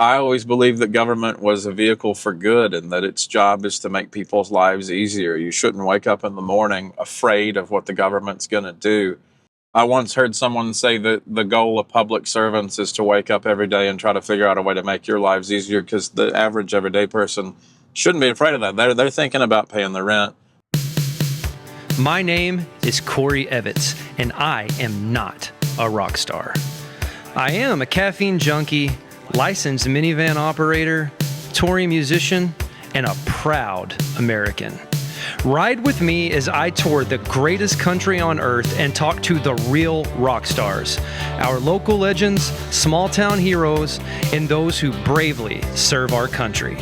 I always believed that government was a vehicle for good and that its job is to make people's lives easier. You shouldn't wake up in the morning afraid of what the government's going to do. I once heard someone say that the goal of public servants is to wake up every day and try to figure out a way to make your lives easier, because the average everyday person shouldn't be afraid of that. They're thinking about paying the rent. My name is Corey Evitz, and I am not a rock star. I am a caffeine junkie, licensed minivan operator, touring musician, and a proud American. Ride with me as I tour the greatest country on earth and talk to the real rock stars, our local legends, small town heroes, and those who bravely serve our country.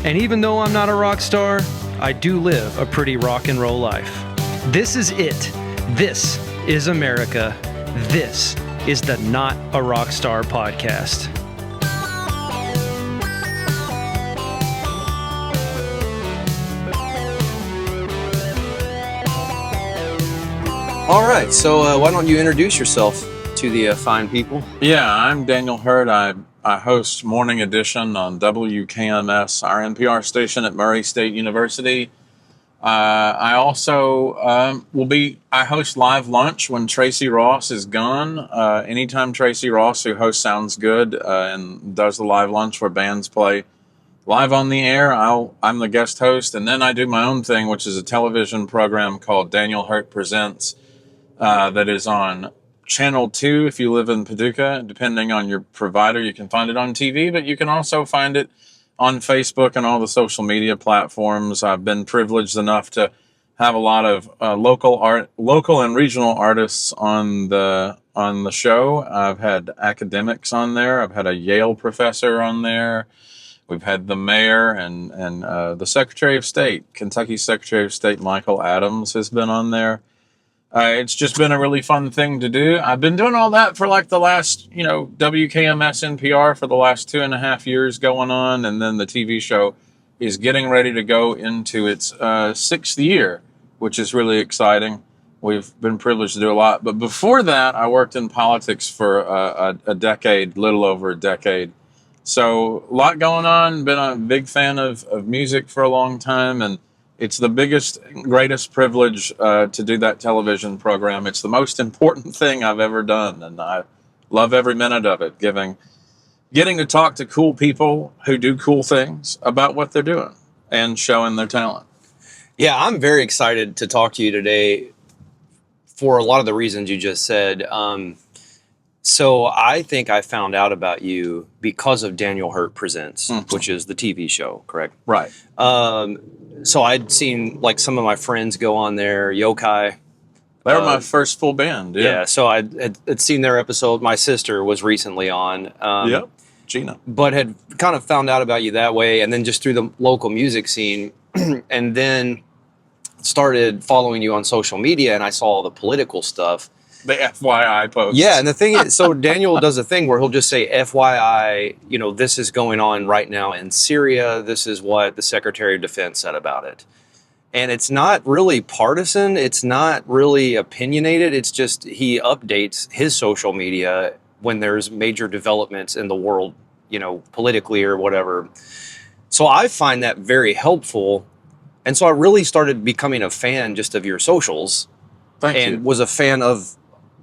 And even though I'm not a rock star, I do live a pretty rock and roll life. This is it. This is America. This is the Not a Rock Star podcast. All right, so why don't you introduce yourself to the fine people? Yeah, I'm Daniel Hurd. I host Morning Edition on WKMS, our NPR station at Murray State University. I also I host Live Lunch when Tracy Ross is gone. Anytime Tracy Ross, who hosts Sounds Good and does the live lunch where bands play live on the air, I'm the guest host. And then I do my own thing, which is a television program called Daniel Hurt Presents that is on Channel 2 if you live in Paducah. Depending on your provider, you can find it on TV, but you can also find it on Facebook and all the social media platforms. I've been privileged enough to have a lot of local and regional artists on the show. I've had academics on there. I've had a Yale professor on there. We've had the mayor and the Secretary of State, Kentucky Secretary of State Michael Adams has been on there. It's just been a really fun thing to do. I've been doing all that for like the last, WKMS NPR for the last 2.5 years going on. And then the TV show is getting ready to go into its 6th year, which is really exciting. We've been privileged to do a lot. But before that, I worked in politics for a decade, little over a decade. So a lot going on. Been a big fan of music for a long time. And it's the biggest, greatest privilege to do that television program. It's the most important thing I've ever done, and I love every minute of it, getting to talk to cool people who do cool things about what they're doing and showing their talent. Yeah, I'm very excited to talk to you today for a lot of the reasons you just said. So I think I found out about you because of Daniel Hurt Presents, which is the TV show, correct? Right. So I'd seen like some of my friends go on there, Yokai. They were my first full band. Yeah. So I had seen their episode. My sister was recently on. Yep. Gina. But had kind of found out about you that way, and then just through the local music scene, and then started following you on social media, and I saw all the political stuff. The FYI post. Yeah, and the thing is, so Daniel does a thing where he'll just say, FYI, this is going on right now in Syria. This is what the Secretary of Defense said about it. And it's not really partisan. It's not really opinionated. It's just he updates his social media when there's major developments in the world, politically or whatever. So I find that very helpful. And so I really started becoming a fan just of your socials. Thank you. And was a fan of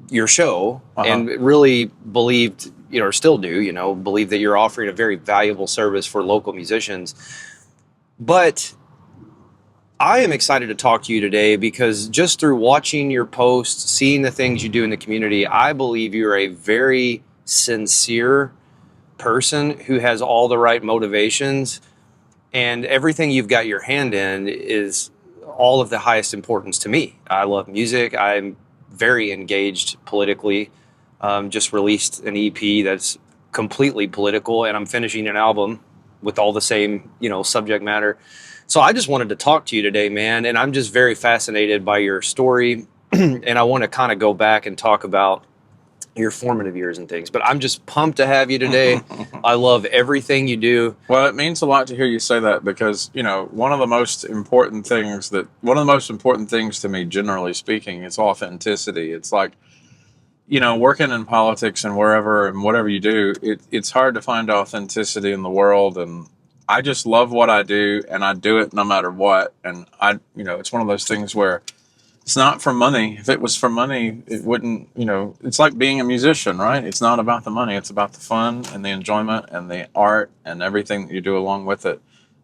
your show and really believed, or still do, believe that you're offering a very valuable service for local musicians. But I am excited to talk to you today because just through watching your posts, seeing the things you do in the community, I believe you're a very sincere person who has all the right motivations, and everything you've got your hand in is all of the highest importance to me. I love music. I'm very engaged politically. Just released an EP that's completely political, and I'm finishing an album with all the same, subject matter. So I just wanted to talk to you today, man, and I'm just very fascinated by your story, and I want to kind of go back and talk about your formative years and things. But I'm just pumped to have you today. I love everything you do. Well, it means a lot to hear you say that because, one of the most important things to me, generally speaking, is authenticity. It's like, working in politics and wherever and whatever you do, it's hard to find authenticity in the world. And I just love what I do, and I do it no matter what. And it's one of those things where it's not for money. If it was for money, it wouldn't, it's like being a musician, right? It's not about the money. It's about the fun and the enjoyment and the art and everything that you do along with it.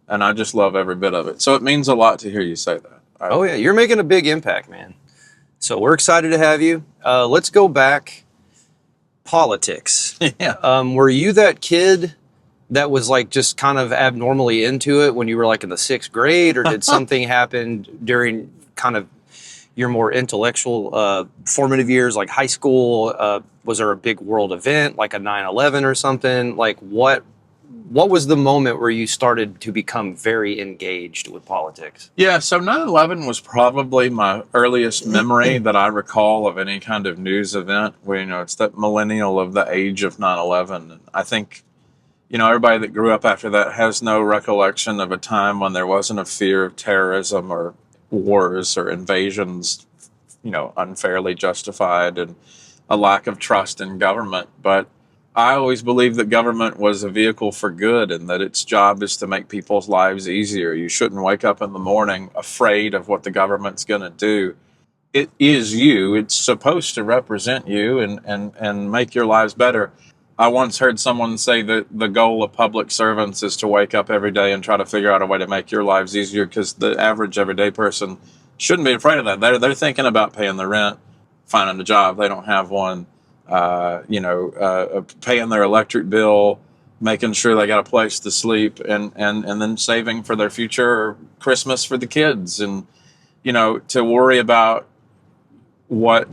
And I just love every bit of it. So it means a lot to hear you say that. Oh yeah, you're making a big impact, man. So we're excited to have you. Let's go back. Politics. Yeah. Were you that kid that was like just kind of abnormally into it when you were like in the 6th grade, or did something happen during kind of your more intellectual formative years, like high school? Was there a big world event like a 9/11 or something? Like what was the moment where you started to become very engaged with politics? Yeah, so 9/11 was probably my earliest memory that I recall of any kind of news event where, it's that millennial of the age of 9/11. And I think, everybody that grew up after that has no recollection of a time when there wasn't a fear of terrorism or wars or invasions, unfairly justified, and a lack of trust in government. But I always believed that government was a vehicle for good, and that its job is to make people's lives easier. You shouldn't wake up in the morning afraid of what the government's going to do. It is you. It's supposed to represent you and make your lives better. I once heard someone say that the goal of public servants is to wake up every day and try to figure out a way to make your lives easier, because the average everyday person shouldn't be afraid of that. They're thinking about paying the rent, finding a job. They don't have one. Paying their electric bill, making sure they got a place to sleep, and then saving for their future Christmas for the kids. And, to worry about what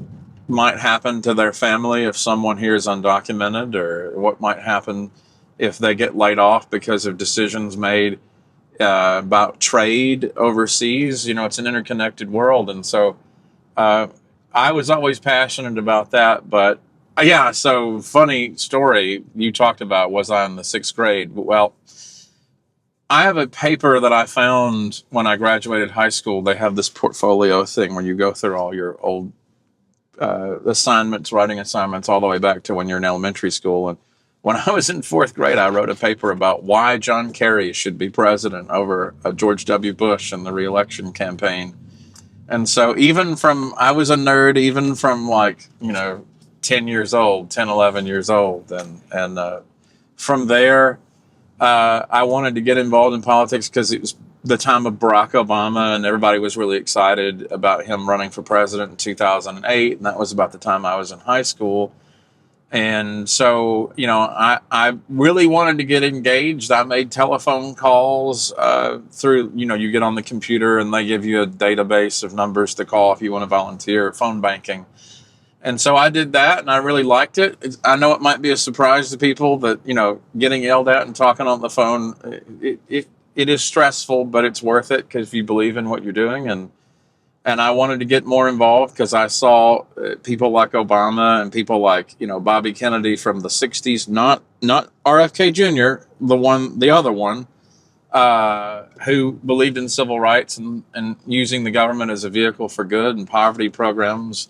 might happen to their family if someone here is undocumented, or what might happen if they get laid off because of decisions made about trade overseas. It's an interconnected world. And so I was always passionate about that. But yeah, so funny story you talked about, was I in the 6th grade? Well, I have a paper that I found when I graduated high school. They have this portfolio thing where you go through all your old writing assignments, all the way back to when you're in elementary school. And when I was in 4th grade, I wrote a paper about why John Kerry should be president over George W. Bush in the re-election campaign. And so I was a nerd even from 10 years old, 10, 11 years old. And from there, I wanted to get involved in politics because it was the time of Barack Obama, and everybody was really excited about him running for president in 2008. And that was about the time I was in high school. And so, I really wanted to get engaged. I made telephone calls through, you get on the computer and they give you a database of numbers to call if you want to volunteer, phone banking. And so I did that, and I really liked it. I know it might be a surprise to people that, getting yelled at and talking on the phone, it is stressful, but it's worth it because you believe in what you're doing. And I wanted to get more involved because I saw people like Obama and people like, Bobby Kennedy from the 60s, not RFK Jr., the other one, who believed in civil rights and using the government as a vehicle for good, and poverty programs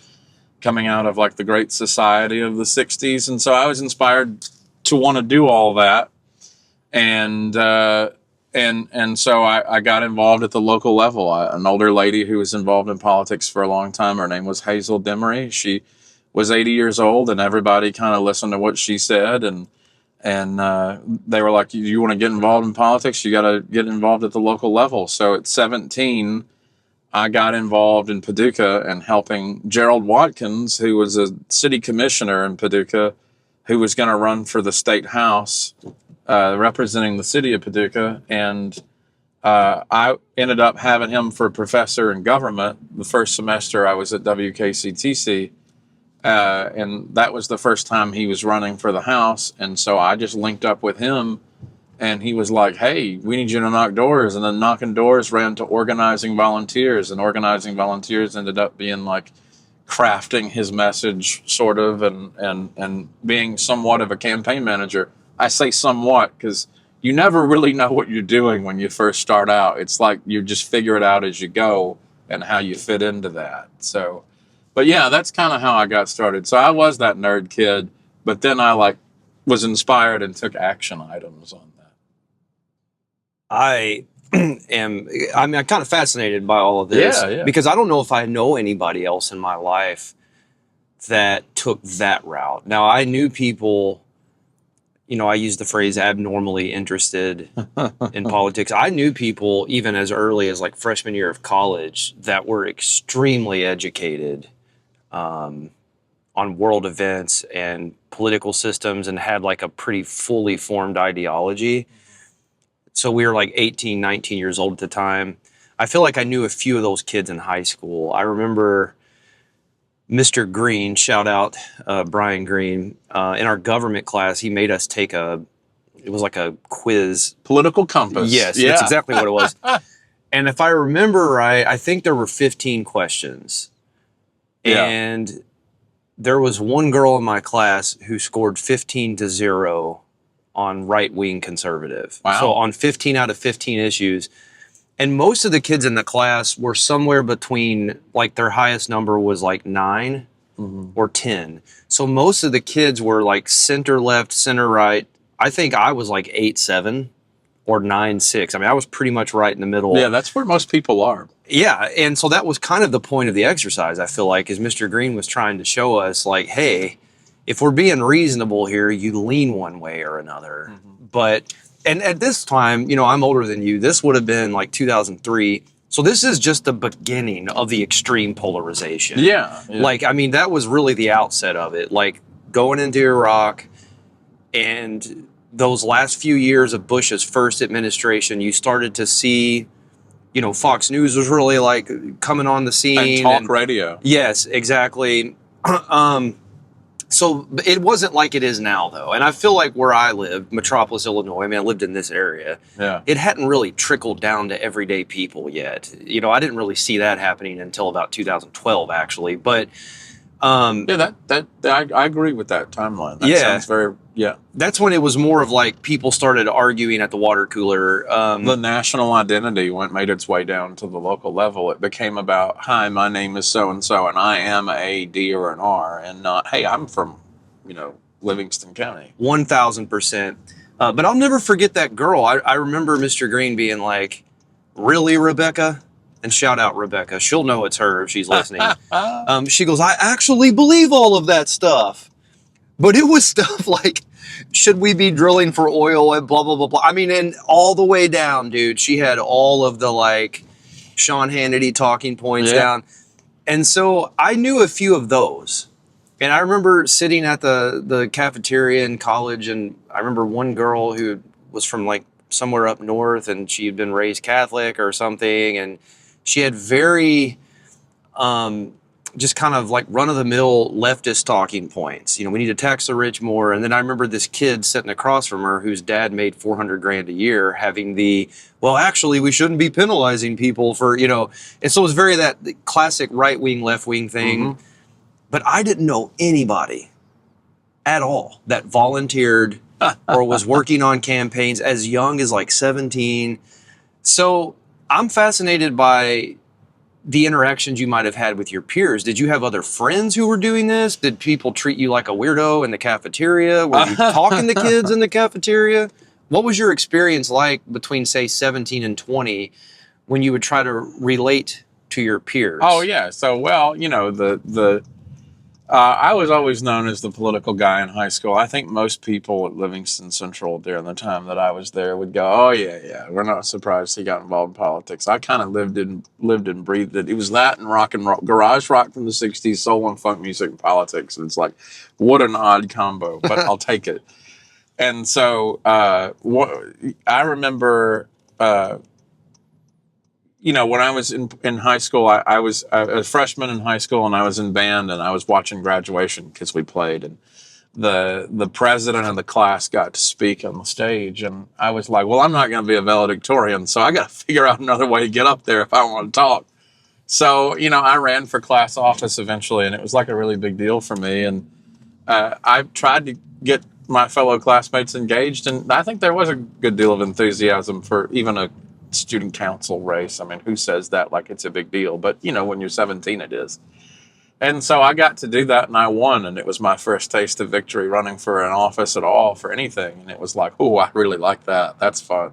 coming out of the Great Society of the 60s. And so I was inspired to want to do all that. And so I got involved at the local level. An older lady who was involved in politics for a long time, her name was Hazel Demery. She was 80 years old, and everybody kind of listened to what she said. And they were like, you want to get involved in politics, you got to get involved at the local level. So at 17, I got involved in Paducah and helping Gerald Watkins, who was a city commissioner in Paducah, who was going to run for the state house, representing the city of Paducah. And I ended up having him for a professor in government the first semester I was at WKCTC. And that was the first time he was running for the house. And so I just linked up with him, and he was like, hey, we need you to knock doors. And then knocking doors ran to organizing volunteers, and organizing volunteers ended up being crafting his message sort of, and being somewhat of a campaign manager. I say somewhat because you never really know what you're doing when you first start out. It's like you just figure it out as you go and how you fit into that. So But yeah, that's kind of how I got started. So I was that nerd kid, but then I like was inspired and took action items on that. I I'm kind of fascinated by all of this Yeah, yeah. because I don't know if I know anybody else in my life that took that route. Now, I knew people, I use the phrase abnormally interested in politics. I knew people even as early as like freshman year of college that were extremely educated on world events and political systems and had like a pretty fully formed ideology. So we were like 18, 19 years old at the time. I feel like I knew a few of those kids in high school. I remember Mr. Green, shout out Brian Green, in our government class, he made us take it was like a quiz. Political compass. Yes, Yeah. that's exactly what it was. And if I remember right, I think there were 15 questions. Yeah. And there was one girl in my class who scored 15-0 on right-wing conservative. Wow. So on 15 out of 15 issues. And most of the kids in the class were somewhere between, like their highest number was like 9 or 10. So most of the kids were like center left, center right. I think I was like 8-7 or 9-6. I mean, I was pretty much right in the middle. Yeah, that's where most people are. Yeah, and so that was kind of the point of the exercise, I feel like, is Mr. Green was trying to show us, like, hey, if we're being reasonable here, you lean one way or another. But, and at this time, I'm older than you. This would have been like 2003. So this is just the beginning of the extreme polarization. Yeah. Like, I mean, that was really the outset of it. Like, going into Iraq and those last few years of Bush's first administration, you started to see, Fox News was really like coming on the scene. And talk radio. Yes, exactly. So it wasn't like it is now, though. And I feel like where I live, Metropolis, Illinois, I mean, I lived in this area. Yeah. It hadn't really trickled down to everyday people yet. I didn't really see that happening until about 2012, actually. But yeah, I agree with that timeline. That sounds very, that's when it was more of like people started arguing at the water cooler. The national identity made its way down to the local level. It became about, hi, my name is so-and-so, and I am a D or an R, and not, hey, I'm from, Livingston County. 1,000%. But I'll never forget that girl. I remember Mr. Green being like, really, Rebecca? And shout out Rebecca. She'll know it's her if she's listening. She goes, I actually believe all of that stuff. But it was stuff like, should we be drilling for oil and blah, blah, blah, blah. I mean, and all the way down, dude. She had all of the like Sean Hannity talking points down. And so I knew a few of those. And I remember sitting at the cafeteria in college, and I remember one girl who was from like somewhere up north, and she had been raised Catholic or something, and she had very just kind of like run-of-the-mill leftist talking points. We need to tax the rich more. And then I remember this kid sitting across from her whose dad made $400,000 a year having well, actually, we shouldn't be penalizing people for, And so it was very that classic right-wing, left-wing thing. But I didn't know anybody at all that volunteered or was working on campaigns as young as like 17. So I'm fascinated by the interactions you might have had with your peers. Did you have other friends who were doing this? Did people treat you like a weirdo in the cafeteria? Were you talking to kids in the cafeteria? What was your experience like between, say, 17 and 20 when you would try to relate to your peers? Oh, yeah. So, well, I was always known as the political guy in high school. I think most people at Livingston Central during the time that I was there would go, oh, yeah, we're not surprised he got involved in politics. I kind of lived and breathed it. It was that and rock and roll, garage rock from the 60s, soul and funk music and politics. And it's like, what an odd combo, but I'll take it. And so I remember... when I was in high school, I was a freshman in high school, and I was in band, and I was watching graduation because we played, and the president of the class got to speak on the stage, and I was like, well, I'm not going to be a valedictorian, so I got to figure out another way to get up there if I want to talk. So, I ran for class office eventually, and it was like a really big deal for me, and I tried to get my fellow classmates engaged, and I think there was a good deal of enthusiasm for even a student council race. I mean, who says that like it's a big deal? But, when you're 17, it is. And so I got to do that and I won. And it was my first taste of victory running for an office at all for anything. And it was like, oh, I really like that. That's fun.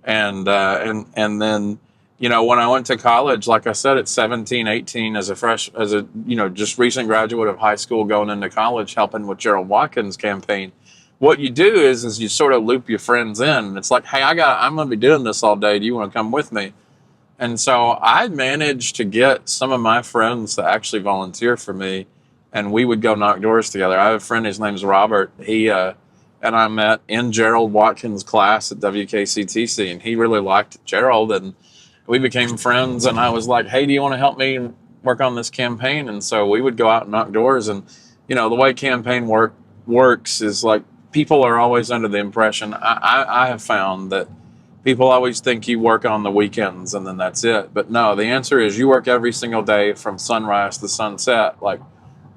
And then, when I went to college, like I said, at 17, 18, as a just recent graduate of high school going into college, helping with Gerald Watkins' campaign, what you do is you sort of loop your friends in. It's like, hey, I'm going to be doing this all day. Do you want to come with me? And so I managed to get some of my friends to actually volunteer for me, and we would go knock doors together. I have a friend, his name's Robert. He and I met in Gerald Watkins' class at WKCTC, and he really liked Gerald, and we became friends. And I was like, hey, do you want to help me work on this campaign? And so we would go out and knock doors. And the way campaign works is like people are always under the impression. I have found that people always think you work on the weekends and then that's it. But no, the answer is you work every single day from sunrise to sunset, like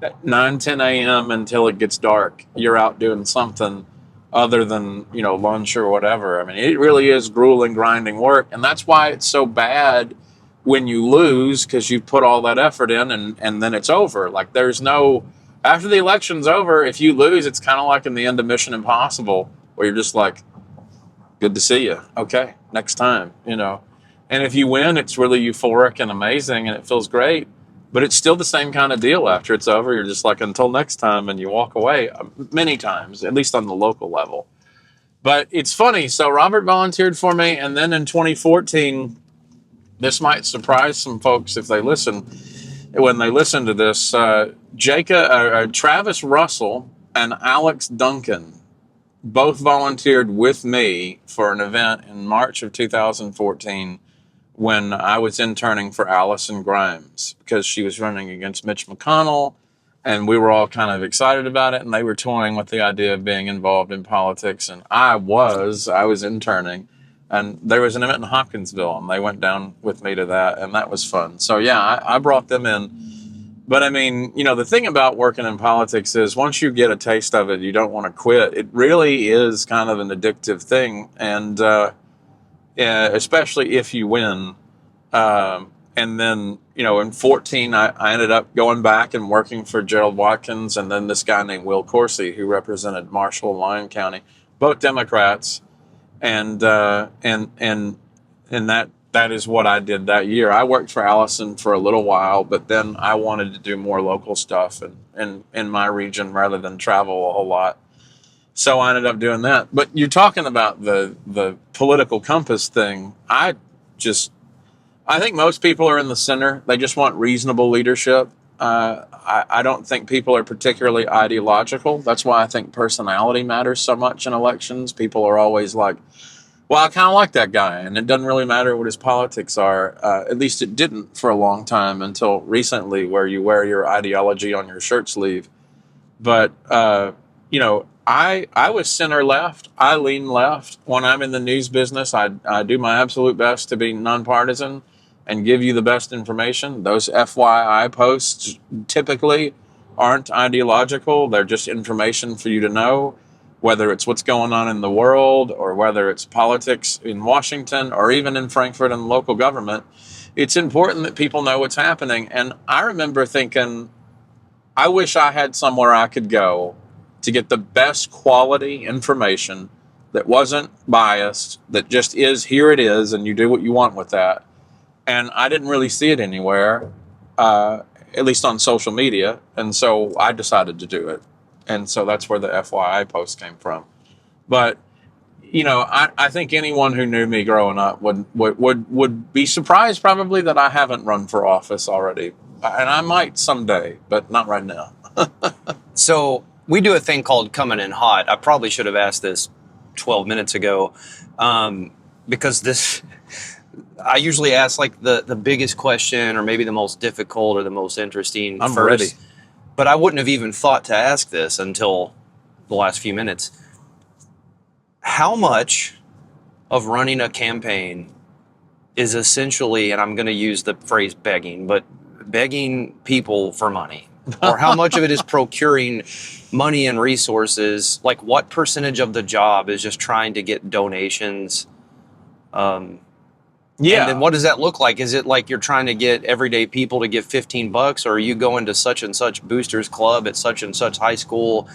at 9, 10 a.m. until it gets dark. You're out doing something other than, lunch or whatever. I mean, it really is grueling, grinding work. And that's why it's so bad when you lose, because you put all that effort in and then it's over. Like after the election's over, if you lose, it's kind of like in the end of Mission Impossible, where you're just like, good to see you. Okay, next time, And if you win, it's really euphoric and amazing and it feels great. But it's still the same kind of deal after it's over. You're just like, until next time, and you walk away many times, at least on the local level. But it's funny. So Robert volunteered for me. And then in 2014, this might surprise some folks if when they listen to this, Travis Russell and Alex Duncan both volunteered with me for an event in March of 2014 when I was interning for Allison Grimes, because she was running against Mitch McConnell, and we were all kind of excited about it, and they were toying with the idea of being involved in politics, and I was interning, and there was an event in Hopkinsville, and they went down with me to that, and that was fun. So yeah, I brought them in. But I mean, the thing about working in politics is once you get a taste of it, you don't want to quit. It really is kind of an addictive thing. And especially if you win. And then, in 14, I ended up going back and working for Gerald Watkins and then this guy named Will Coursey, who represented Marshall and Lyon County, both Democrats. And that is what I did that year. I worked for Allison for a little while, but then I wanted to do more local stuff and in my region rather than travel a whole lot. So I ended up doing that. But you're talking about the political compass thing. I think most people are in the center. They just want reasonable leadership. I don't think people are particularly ideological. That's why I think personality matters so much in elections. People are always like, well, I kind of like that guy, and it doesn't really matter what his politics are. At least it didn't for a long time until recently, where you wear your ideology on your shirt sleeve. But, I was center left. I lean left. When I'm in the news business, I do my absolute best to be nonpartisan and give you the best information. Those FYI posts typically aren't ideological. They're just information for you to know, whether it's what's going on in the world or whether it's politics in Washington or even in Frankfurt and local government. It's important that people know what's happening. And I remember thinking, I wish I had somewhere I could go to get the best quality information that wasn't biased, that just is, here it is, and you do what you want with that. And I didn't really see it anywhere, at least on social media. And so I decided to do it. And so that's where the FYI post came from. But, I think anyone who knew me growing up would be surprised probably that I haven't run for office already. And I might someday, but not right now. So we do a thing called coming in hot. I probably should have asked this 12 minutes ago, because I usually ask like the biggest question or maybe the most difficult or the most interesting I'm first. ready. But I wouldn't have even thought to ask this until the last few minutes. How much of running a campaign is essentially, and I'm going to use the phrase begging, but begging people for money? Or how much of it is procuring money and resources? Like what percentage of the job is just trying to get donations? Yeah. And then what does that look like? Is it like you're trying to get everyday people to give $15, or are you going to such and such boosters club at such and such high school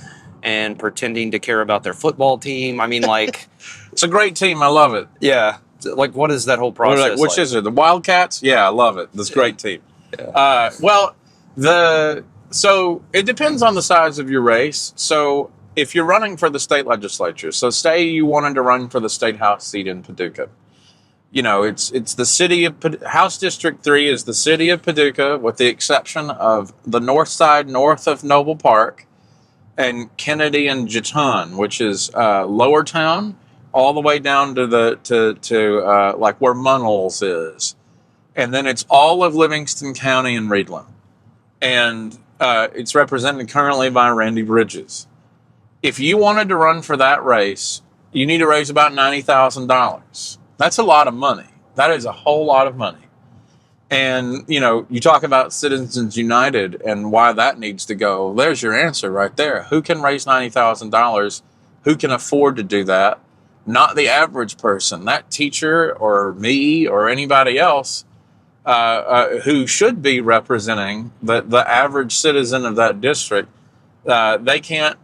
and pretending to care about their football team? I mean, like, it's a great team. I love it. yeah. Like, what is that whole process? Which is it? The Wildcats? Yeah, I love it. This great team. Yeah. So it depends on the size of your race. So if you're running for the state legislature, so say you wanted to run for the state house seat in Paducah, it's the city of House District 3 is the city of Paducah, with the exception of the north side north of Noble Park and Kennedy and Jeton, which is Lower Town, all the way down to like where Munnels is. And then it's all of Livingston County and Reedland. And it's represented currently by Randy Bridges. If you wanted to run for that race, you need to raise about $90,000. That's a lot of money. That is a whole lot of money. And, you talk about Citizens United and why that needs to go. There's your answer right there. Who can raise $90,000? Who can afford to do that? Not the average person. That teacher or me or anybody else who should be representing the average citizen of that district, they can't.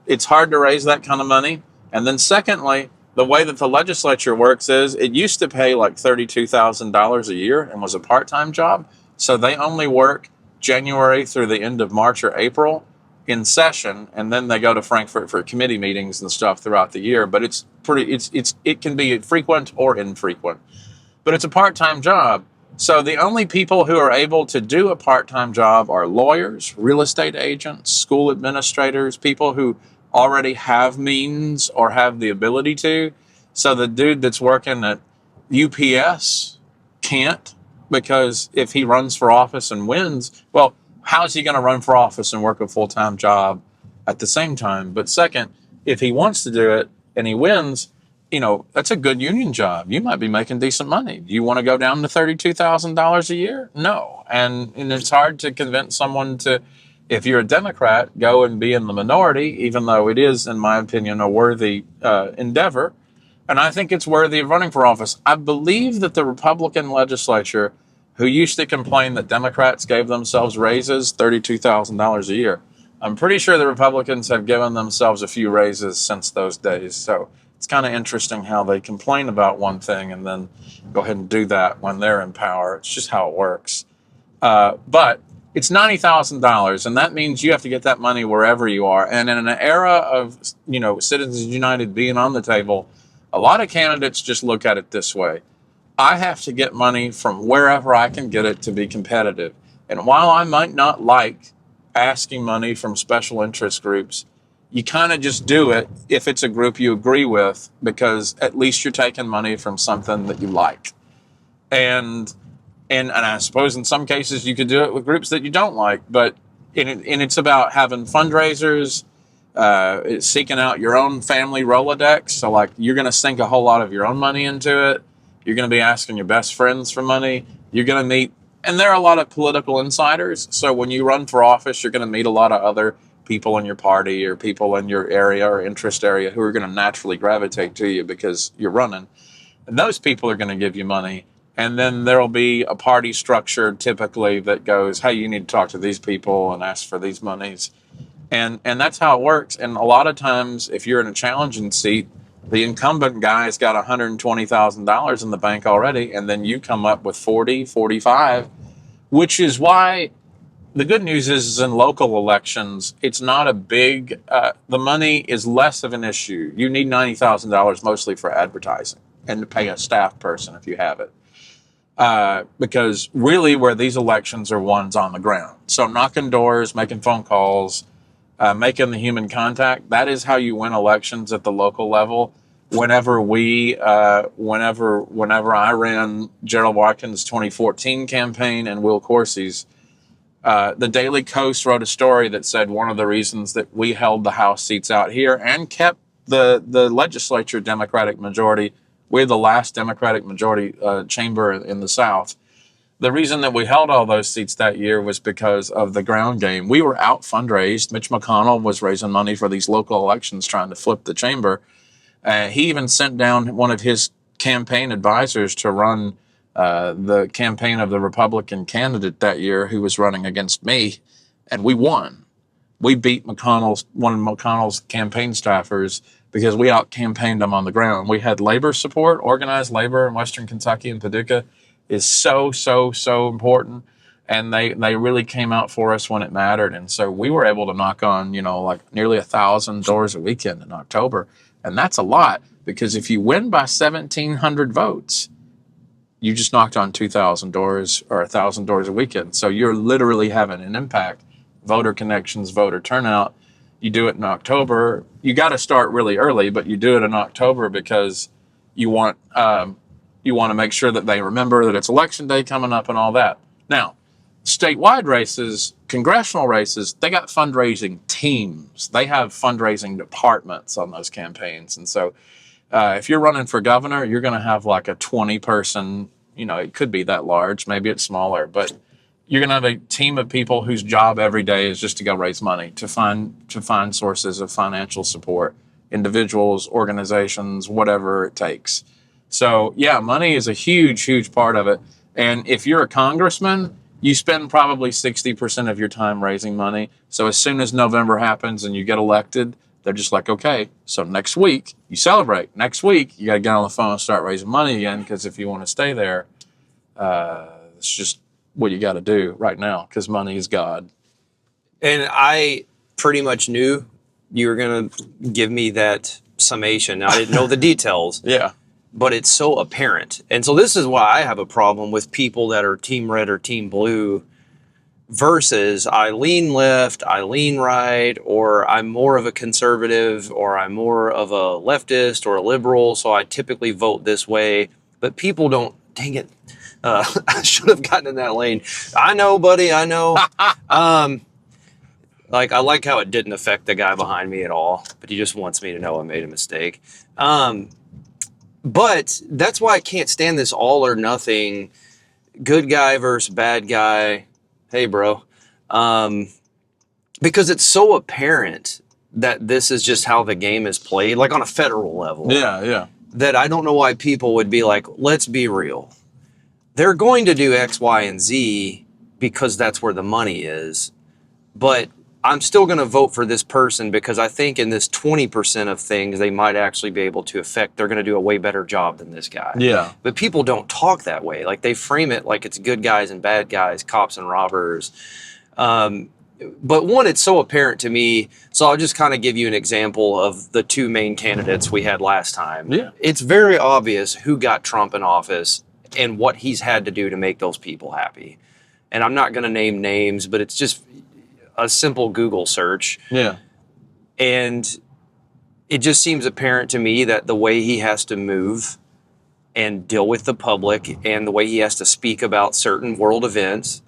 It's hard to raise that kind of money. And then secondly, the way that the legislature works is it used to pay like $32,000 a year and was a part-time job. So they only work January through the end of March or April in session, and then they go to Frankfurt for committee meetings and stuff throughout the year. But it can be frequent or infrequent, but it's a part-time job. So the only people who are able to do a part-time job are lawyers, real estate agents, school administrators, people who already have means or have the ability to. So the dude that's working at UPS can't, because if he runs for office and wins, well, how's he going to run for office and work a full-time job at the same time? But second, if he wants to do it and he wins, that's a good union job. You might be making decent money. Do you want to go down to $32,000 a year? No. And it's hard to convince someone to, if you're a Democrat, go and be in the minority, even though it is, in my opinion, a worthy endeavor. And I think it's worthy of running for office. I believe that the Republican legislature, who used to complain that Democrats gave themselves raises, $32,000 a year, I'm pretty sure the Republicans have given themselves a few raises since those days. So it's kind of interesting how they complain about one thing and then go ahead and do that when they're in power. It's just how it works. But it's $90,000, and that means you have to get that money wherever you are. And in an era of, Citizens United being on the table, a lot of candidates just look at it this way. I have to get money from wherever I can get it to be competitive. And while I might not like asking money from special interest groups, you kind of just do it if it's a group you agree with, because at least you're taking money from something that you like. And I suppose in some cases you could do it with groups that you don't like, but it's about having fundraisers, seeking out your own family Rolodex. So like you're going to sink a whole lot of your own money into it. You're going to be asking your best friends for money. You're going to meet, and there are a lot of political insiders. So when you run for office, you're going to meet a lot of other people in your party or people in your area or interest area who are going to naturally gravitate to you because you're running. And those people are going to give you money. And then there'll be a party structure typically that goes, hey, you need to talk to these people and ask for these monies. And that's how it works. And a lot of times, if you're in a challenging seat, the incumbent guy's got $120,000 in the bank already, and then you come up with 40, 45, which is why the good news is in local elections, it's not a big, the money is less of an issue. You need $90,000 mostly for advertising and to pay a staff person if you have it. Because really where these elections are one's on the ground. So knocking doors, making phone calls, making the human contact, that is how you win elections at the local level. Whenever I ran Gerald Watkins' 2014 campaign and Will Corsi's, the Daily Coast wrote a story that said one of the reasons that we held the House seats out here and kept the legislature Democratic majority, we're the last Democratic majority chamber in the South. The reason that we held all those seats that year was because of the ground game. We were out fundraised. Mitch McConnell was raising money for these local elections, trying to flip the chamber. He even sent down one of his campaign advisors to run the campaign of the Republican candidate that year who was running against me, and we won. We beat one of McConnell's campaign staffers because we out-campaigned him on the ground. We had labor support. Organized labor in Western Kentucky and Paducah is so important. And they really came out for us when it mattered. And so we were able to knock on, like nearly 1,000 doors a weekend in October. And that's a lot, because if you win by 1,700 votes, you just knocked on 2,000 doors or 1,000 doors a weekend. So you're literally having an impact. Voter connections, voter turnout. You do it in October. You got to start really early, but you do it in October because you want to make sure that they remember that it's election day coming up and all that. Now, statewide races, congressional races, they got fundraising teams. They have fundraising departments on those campaigns. And so if you're running for governor, you're going to have like a 20-person, it could be that large, maybe it's smaller, but you're going to have a team of people whose job every day is just to go raise money, to find sources of financial support, individuals, organizations, whatever it takes. So yeah, money is a huge part of it. And if you're a congressman, you spend probably 60% of your time raising money. So as soon as November happens and you get elected, they're just like, okay, so next week you celebrate. Next week you got to get on the phone and start raising money again, because if you want to stay there, it's just what you got to do right now, because money is God. And I pretty much knew you were going to give me that summation. I didn't know the details. Yeah. But it's so apparent. And so this is why I have a problem with people that are team red or team blue versus I lean left, I lean right, or I'm more of a conservative, or I'm more of a leftist or a liberal, so I typically vote this way. But people don't, dang it, I should have gotten in that lane. I know, buddy, I know. I like how it didn't affect the guy behind me at all, but he just wants me to know I made a mistake. But that's why I can't stand this all or nothing, good guy versus bad guy. Hey, bro. Because it's so apparent that this is just how the game is played, like on a federal level. Yeah. That I don't know why people would be like, let's be real. They're going to do X, Y, and Z because that's where the money is. But I'm still going to vote for this person because I think in this 20% of things they might actually be able to affect. They're going to do a way better job than this guy. Yeah. But people don't talk that way. Like they frame it like it's good guys and bad guys, cops and robbers. But one, it's so apparent to me. So I'll just kind of give you an example of the two main candidates we had last time. Yeah. It's very obvious who got Trump in office and what he's had to do to make those people happy. And I'm not going to name names, but it's just a simple Google search. Yeah. And it just seems apparent to me that the way he has to move and deal with the public and the way he has to speak about certain world events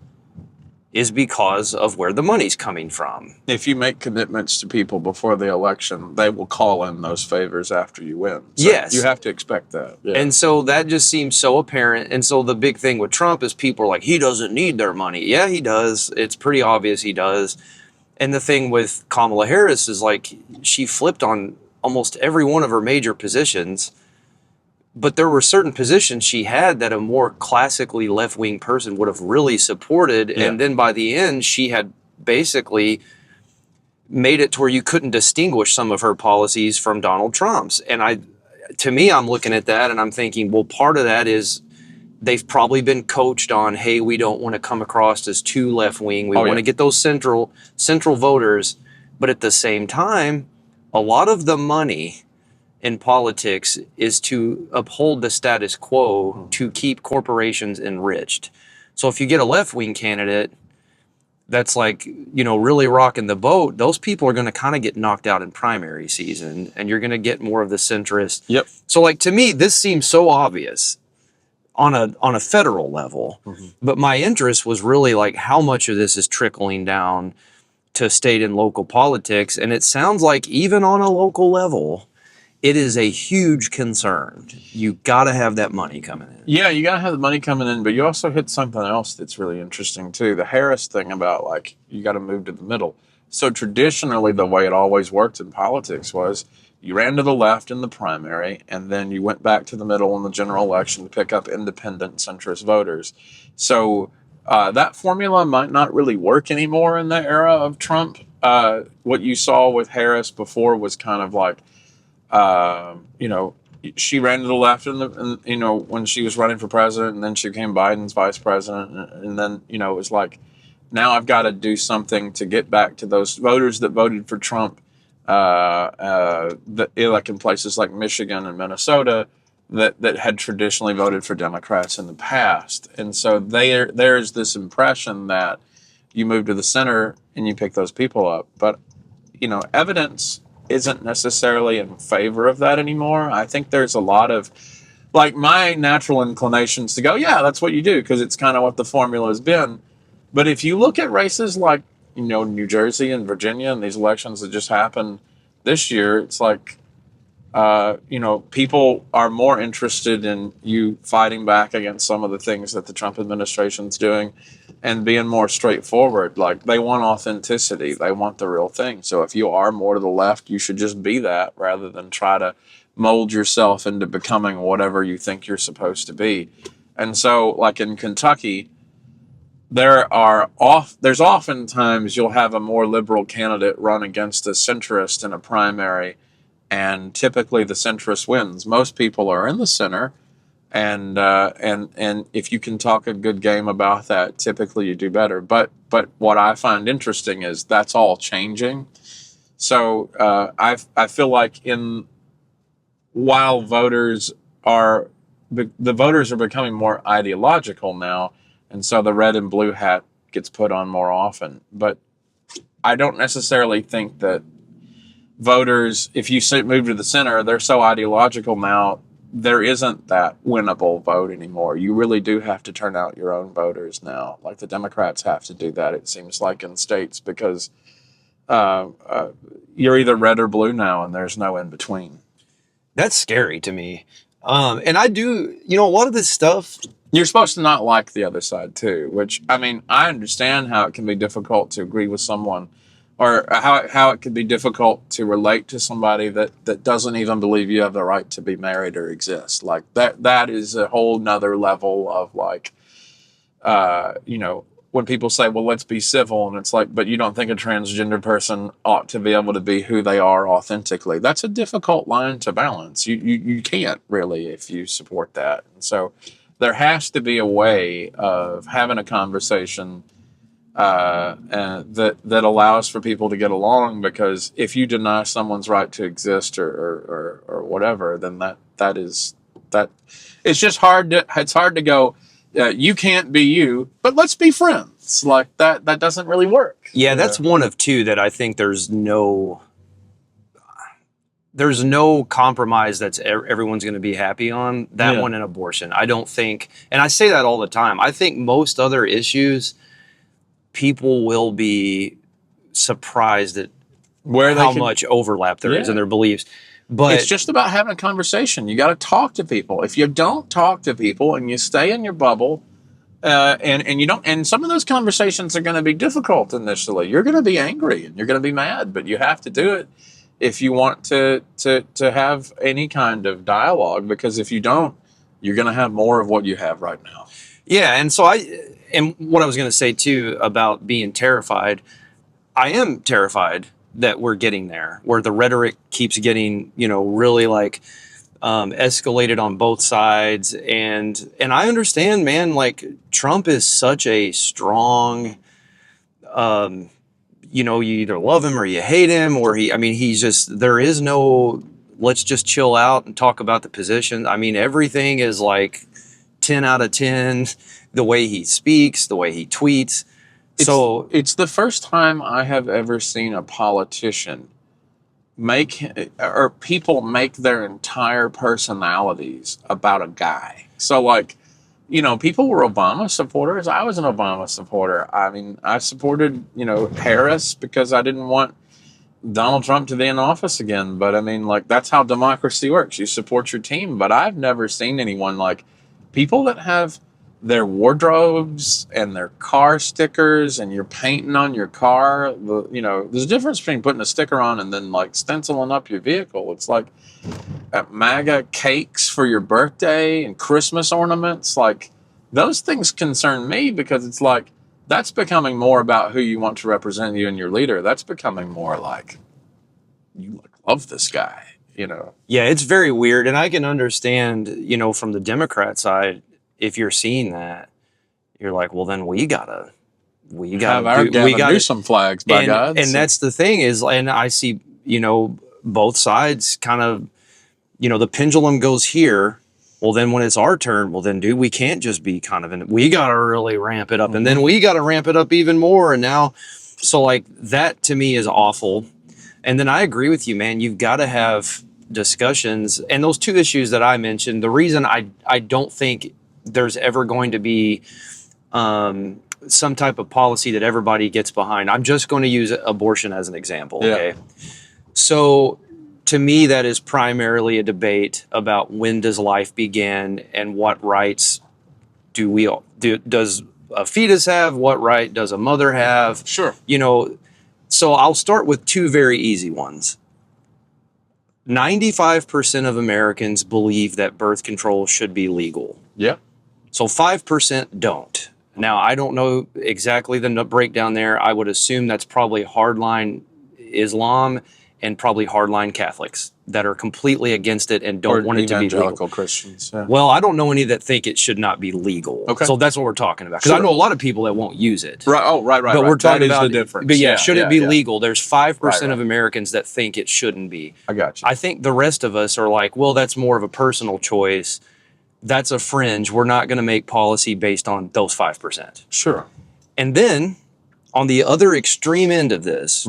is because of where the money's coming from. If you make commitments to people before the election, they will call in those favors after you win. So yes. You have to expect that. Yeah. And so that just seems so apparent. And so the big thing with Trump is people are like, he doesn't need their money. Yeah, he does. It's pretty obvious he does. And the thing with Kamala Harris is like, she flipped on almost every one of her major positions. But there were certain positions she had that a more classically left-wing person would have really supported. Yeah. And then by the end, she had basically made it to where you couldn't distinguish some of her policies from Donald Trump's. And to me, I'm looking at that and I'm thinking, well, part of that is they've probably been coached on, hey, we don't want to come across as too left-wing. We want to get those central voters. But at the same time, a lot of the money in politics is to uphold the status quo to keep corporations enriched. So if you get a left-wing candidate that's like, really rocking the boat, those people are going to kind of get knocked out in primary season and you're going to get more of the centrist. Yep. So like to me, this seems so obvious on a federal level, but my interest was really like how much of this is trickling down to state and local politics. And it sounds like even on a local level, it is a huge concern. You got to have that money coming in. Yeah, you got to have the money coming in, but you also hit something else that's really interesting too. The Harris thing about like, you got to move to the middle. So traditionally, the way it always worked in politics was you ran to the left in the primary, and then you went back to the middle in the general election to pick up independent centrist voters. So that formula might not really work anymore in the era of Trump. What you saw with Harris before was kind of like, you know, she ran to the left you know, when she was running for president, and then she became Biden's vice president, and then, you know, it was like, now I've got to do something to get back to those voters that voted for Trump, like in places like Michigan and Minnesota that had traditionally voted for Democrats in the past. And so there's this impression that you move to the center and you pick those people up. But, you know, evidence isn't necessarily in favor of that anymore. I think there's a lot of, like, my natural inclinations to go, yeah, that's what you do, because it's kind of what the formula has been. But if you look at races like, you know, New Jersey and Virginia and these elections that just happened this year, it's like, you know, people are more interested in you fighting back against some of the things that the Trump administration's doing and being more straightforward. Like, they want authenticity. They want the real thing. So if you are more to the left, you should just be that rather than try to mold yourself into becoming whatever you think you're supposed to be. And so, like in Kentucky, there's oftentimes you'll have a more liberal candidate run against a centrist in a primary, and typically the centrist wins. Most people are in the center, and if you can talk a good game about that, typically you do better. But what I find interesting is that's all changing. So I feel like while the voters are becoming more ideological now, and so the red and blue hat gets put on more often. But I don't necessarily think that voters, if you move to the center, they're so ideological now, there isn't that winnable vote anymore. You really do have to turn out your own voters now. Like the Democrats have to do that, it seems like, in states, because you're either red or blue now, and there's no in between. That's scary to me. And I do, you know, a lot of this stuff. You're supposed to not like the other side too, which, I mean, I understand how it can be difficult to agree with someone, or how it can be difficult to relate to somebody that doesn't even believe you have the right to be married or exist. Like that is a whole nother level of, like, you know, when people say, well, let's be civil, and it's like, but you don't think a transgender person ought to be able to be who they are authentically. That's a difficult line to balance. You can't really, if you support that. And so there has to be a way of having a conversation that allows for people to get along, because if you deny someone's right to exist or whatever, then that it's just hard to go, you can't be you, but let's be friends. Like that doesn't really work. Yeah, that's one of two that I think there's no compromise that's everyone's going to be happy on. That one and abortion. I don't think, and I say that all the time, I think most other issues, people will be surprised at how much overlap there is in their beliefs. But it's just about having a conversation. You got to talk to people. If you don't talk to people and you stay in your bubble, and you don't, and some of those conversations are going to be difficult initially. You're going to be angry and you're going to be mad, but you have to do it if you want to have any kind of dialogue, because if you don't, you're going to have more of what you have right now. Yeah, and so what I was going to say too about being terrified, I am terrified that we're getting there, where the rhetoric keeps getting, you know, really like escalated on both sides. And I understand, man, like Trump is such a strong, you know, you either love him or you hate him, or he's just, there is no, let's just chill out and talk about the position. I mean, everything is like 10 out of 10, the way he speaks, the way he tweets. It's the first time I have ever seen a politician people make their entire personalities about a guy. So, like, you know, people were Obama supporters. I was an Obama supporter. I mean, I supported, you know, Harris because I didn't want Donald Trump to be in office again. But I mean, like, that's how democracy works. You support your team. But I've never seen anyone, like, people that have their wardrobes and their car stickers, and you're painting on your car. There's a difference between putting a sticker on and then like stenciling up your vehicle. It's like MAGA cakes for your birthday and Christmas ornaments. Like those things concern me because it's like that's becoming more about who you want to represent you and your leader. That's becoming more like you love this guy, Yeah, it's very weird. And I can understand, from the Democrat side, if you're seeing that, you're like, well, then we gotta have our Gavin Newsom flags, by God. And that's the thing is, and I see, both sides kind of, the pendulum goes here. Well, then when it's our turn, well, then, dude, we can't just be kind of we got to really ramp it up. And then we got to ramp it up even more. And now, so like that to me is awful. And then I agree with you, man. You've got to have discussions. And those two issues that I mentioned, the reason I don't think there's ever going to be some type of policy that everybody gets behind. I'm just going to use abortion as an example. Yeah. Okay. So to me, that is primarily a debate about when does life begin and what rights does a fetus have? What right does a mother have? Sure. So I'll start with two very easy ones. 95% of Americans believe that birth control should be legal. Yeah. So 5% don't. Now, I don't know exactly the breakdown there. I would assume that's probably hardline Islam and probably hardline Catholics that are completely against it and don't want it to be legal. Evangelical Christians. Yeah. Well, I don't know any that think it should not be legal. Okay. So that's what we're talking about. Because I know a lot of people that won't use it. Right. Oh, right. But we're talking about the difference. But should it be legal? There's 5% of Right. Americans that think it shouldn't be. I got you. I think the rest of us are like, well, that's more of a personal choice. That's a fringe. We're not going to make policy based on those 5%. Sure. And then on the other extreme end of this,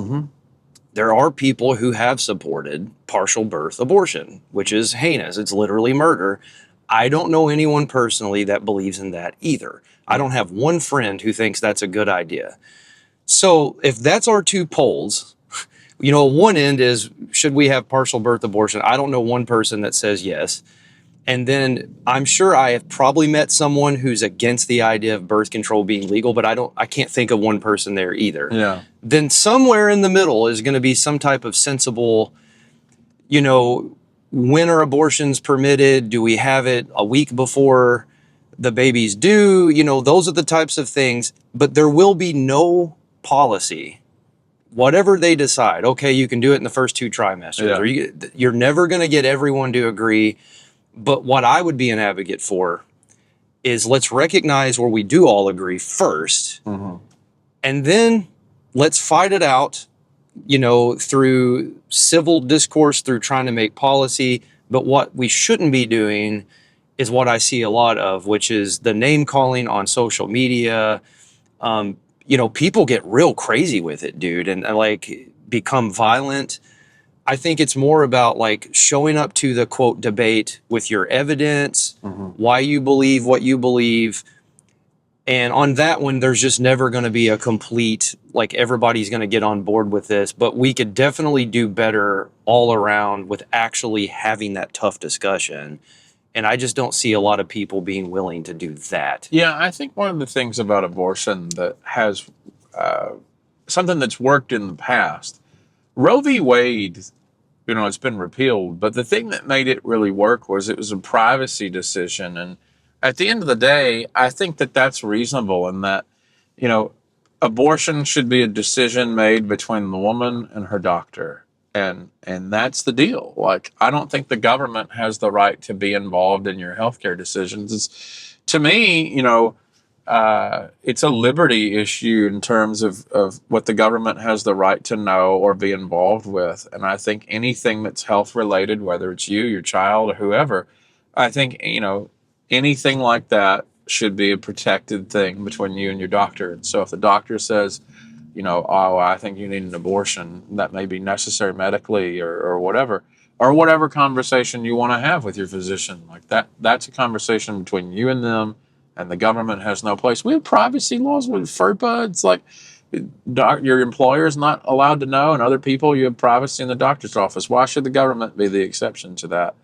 there are people who have supported partial birth abortion, which is heinous. It's literally murder. I don't know anyone personally that believes in that either. I don't have one friend who thinks that's a good idea. So if that's our two poles, one end is, should we have partial birth abortion? I don't know one person that says yes. And then I'm sure I have probably met someone who's against the idea of birth control being legal, but I can't think of one person there either. Yeah. Then somewhere in the middle is going to be some type of sensible, when are abortions permitted? Do we have it a week before the baby's due? Those are the types of things, but there will be no policy. Whatever they decide, okay, you can do it in the first 2 trimesters. Yeah. Or you're never going to get everyone to agree. But what I would be an advocate for is let's recognize where we do all agree first, and then let's fight it out, through civil discourse, through trying to make policy. But what we shouldn't be doing is what I see a lot of, which is the name calling on social media. People get real crazy with it, dude, and like become violent. I think it's more about like showing up to the quote debate with your evidence, why you believe what you believe. And on that one, there's just never going to be a complete, like everybody's going to get on board with this, but we could definitely do better all around with actually having that tough discussion. And I just don't see a lot of people being willing to do that. Yeah, I think one of the things about abortion that has something that's worked in the past, Roe v. Wade, it's been repealed, but the thing that made it really work was it was a privacy decision. And at the end of the day, I think that that's reasonable in that, abortion should be a decision made between the woman and her doctor. And that's the deal. Like, I don't think the government has the right to be involved in your healthcare decisions. To me, it's a liberty issue in terms of what the government has the right to know or be involved with. And I think anything that's health related, whether it's you, your child, or whoever, I think, anything like that should be a protected thing between you and your doctor. And so if the doctor says, I think you need an abortion, that may be necessary medically or whatever conversation you want to have with your physician. Like that's a conversation between you and them. And the government has no place. We have privacy laws with FERPA. It's like your employer is not allowed to know, and other people, you have privacy in the doctor's office. Why should the government be the exception to that?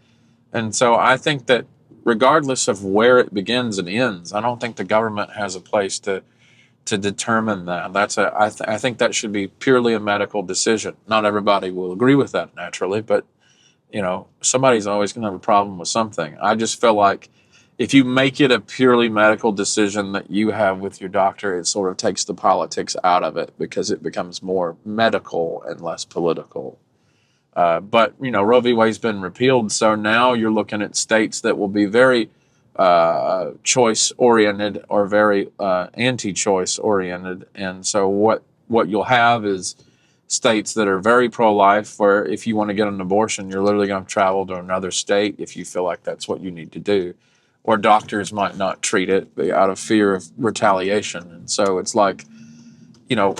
And so I think that regardless of where it begins and ends. I don't think the government has a place to determine that. I think that should be purely a medical decision. Not everybody will agree with that naturally, but somebody's always going to have a problem with something. I just feel like if you make it a purely medical decision that you have with your doctor, it sort of takes the politics out of it because it becomes more medical and less political. But Roe v. Wade's been repealed, so now you're looking at states that will be very choice oriented or very anti-choice oriented, and so what you'll have is states that are very pro-life, where if you want to get an abortion, you're literally going to travel to another state if you feel like that's what you need to do, or doctors might not treat it out of fear of retaliation. And so it's like,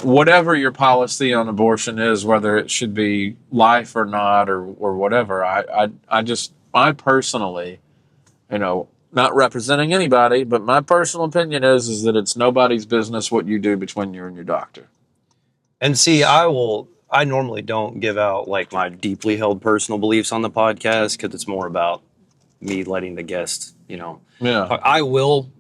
whatever your policy on abortion is, whether it should be life or not, or whatever, I personally, not representing anybody, but my personal opinion is that it's nobody's business what you do between you and your doctor. And see, I normally don't give out like my deeply held personal beliefs on the podcast because it's more about me letting the guest, Yeah. I will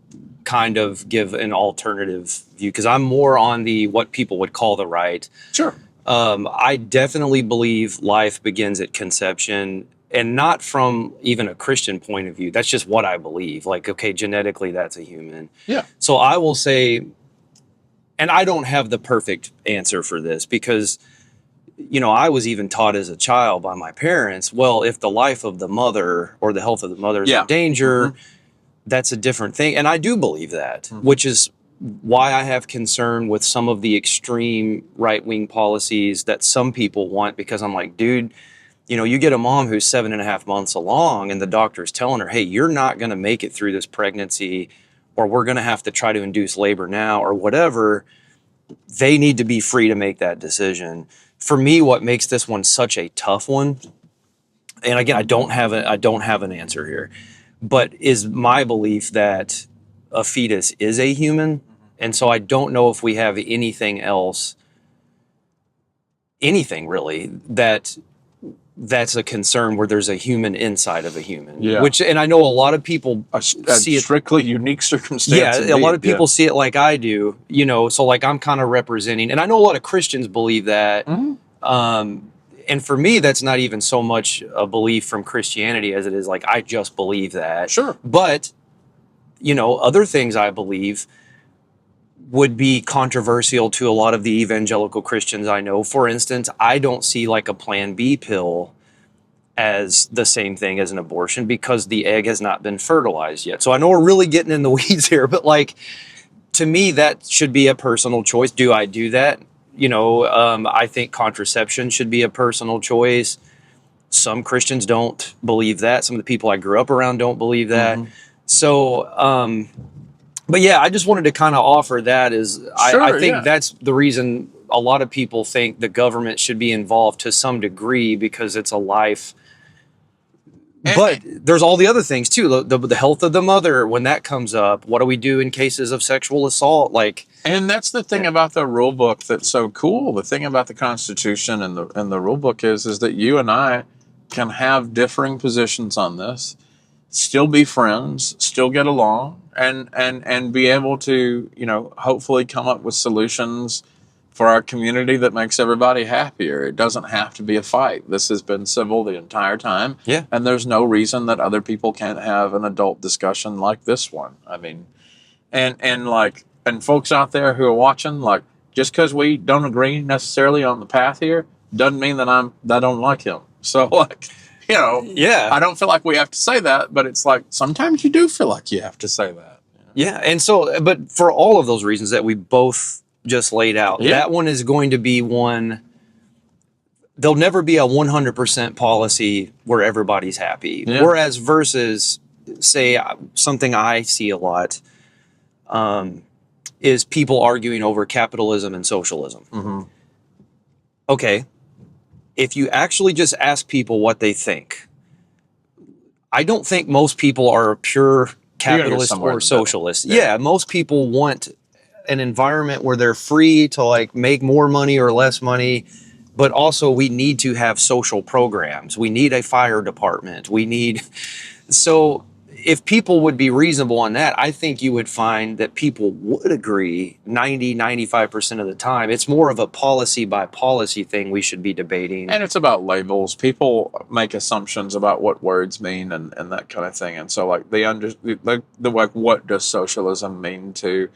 kind of give an alternative view because I'm more on what people would call the right. Sure. I definitely believe life begins at conception, and not from even a Christian point of view. That's just what I believe. Like, okay, genetically, that's a human. Yeah. So I will say, and I don't have the perfect answer for this because, I was even taught as a child by my parents, well, if the life of the mother or the health of the mother is in danger, that's a different thing. And I do believe that, which is why I have concern with some of the extreme right-wing policies that some people want, because I'm like, dude, you get a mom who's 7.5 months along and the doctor's telling her, hey, you're not going to make it through this pregnancy, or we're going to have to try to induce labor now, or whatever. They need to be free to make that decision. For me, what makes this one such a tough one, and again, I don't have an answer here, but is my belief that a fetus is a human. And so I don't know if we have anything really, that's a concern where there's a human inside of a human. Yeah. And I know a lot of people see it strictly unique circumstance. Yeah, a lot of people see it like I do, so like I'm kind of representing, and I know a lot of Christians believe that. And for me, that's not even so much a belief from Christianity as it is like, I just believe that. Sure. But, other things I believe would be controversial to a lot of the evangelical Christians I know. For instance, I don't see like a Plan B pill as the same thing as an abortion because the egg has not been fertilized yet. So I know we're really getting in the weeds here, but like, to me, that should be a personal choice. Do I do that? I think contraception should be a personal choice. Some Christians don't believe that. Some of the people I grew up around don't believe that. So, but yeah, I just wanted to kind of offer that as I think that's the reason a lot of people think the government should be involved to some degree because it's a life. But there's all the other things too. The health of the mother, when that comes up, what do we do in cases of sexual assault? And that's the thing about the rule book that's so cool. The thing about the Constitution and the rule book is that you and I can have differing positions on this, still be friends, still get along, and be able to, hopefully come up with solutions for our community that makes everybody happier. It doesn't have to be a fight. This has been civil the entire time. Yeah. And there's no reason that other people can't have an adult discussion like this one. I mean, and folks out there who are watching, like, just because we don't agree necessarily on the path here doesn't mean that I don't like him. So, like, I don't feel like we have to say that, but it's like sometimes you do feel like you have to say that. Yeah. And so, but for all of those reasons that we both just laid out, that one is going to be one. There'll never be a 100% policy where everybody's happy. Yeah. Whereas versus, say, something I see a lot is people arguing over capitalism and socialism. Okay, if you actually just ask people what they think, I don't think most people are pure capitalist or socialist. Yeah, most people want an environment where they're free to like make more money or less money, but also we need to have social programs. We need a fire department. So if people would be reasonable on that, I think you would find that people would agree 95% of the time. It's more of a policy by policy thing we should be debating. And it's about labels. People make assumptions about what words mean and that kind of thing. And so like what does socialism mean to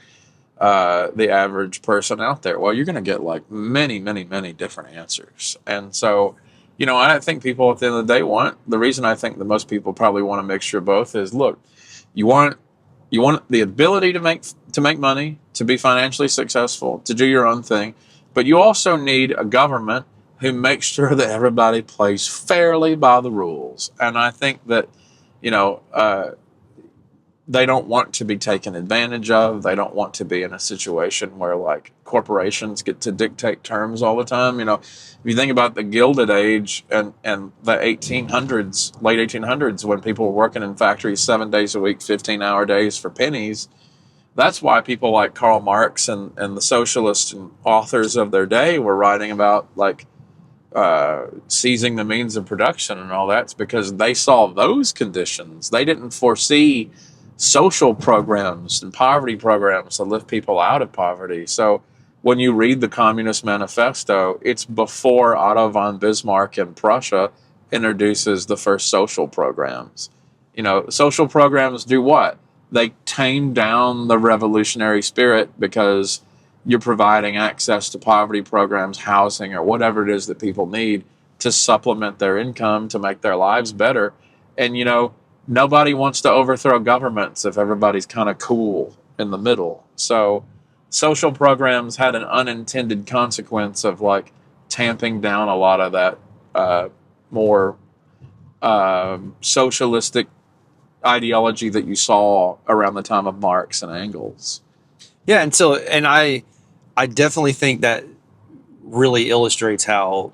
the average person out there? Well, you're going to get like many, many, many different answers. And so, I think people at the end of the day the reason I think that most people probably want a mixture of both is, look, you want the ability to make money, to be financially successful, to do your own thing, but you also need a government who makes sure that everybody plays fairly by the rules. And I think that, they don't want to be taken advantage of. They don't want to be in a situation where like corporations get to dictate terms all the time. If you think about the Gilded Age and the 1800s, late 1800s, when people were working in factories 7 days a week, 15-hour days for pennies, that's why people like Karl Marx and the socialists and authors of their day were writing about like seizing the means of production and all that. It's because they saw those conditions. They didn't foresee social programs and poverty programs to lift people out of poverty. So when you read the Communist Manifesto, it's before Otto von Bismarck in Prussia introduces the first social programs. Social programs do what? They tame down the revolutionary spirit because you're providing access to poverty programs, housing, or whatever it is that people need to supplement their income, to make their lives better. And, nobody wants to overthrow governments if everybody's kind of cool in the middle. So social programs had an unintended consequence of like tamping down a lot of that more socialistic ideology that you saw around the time of Marx and Engels. Yeah, and I definitely think that really illustrates how,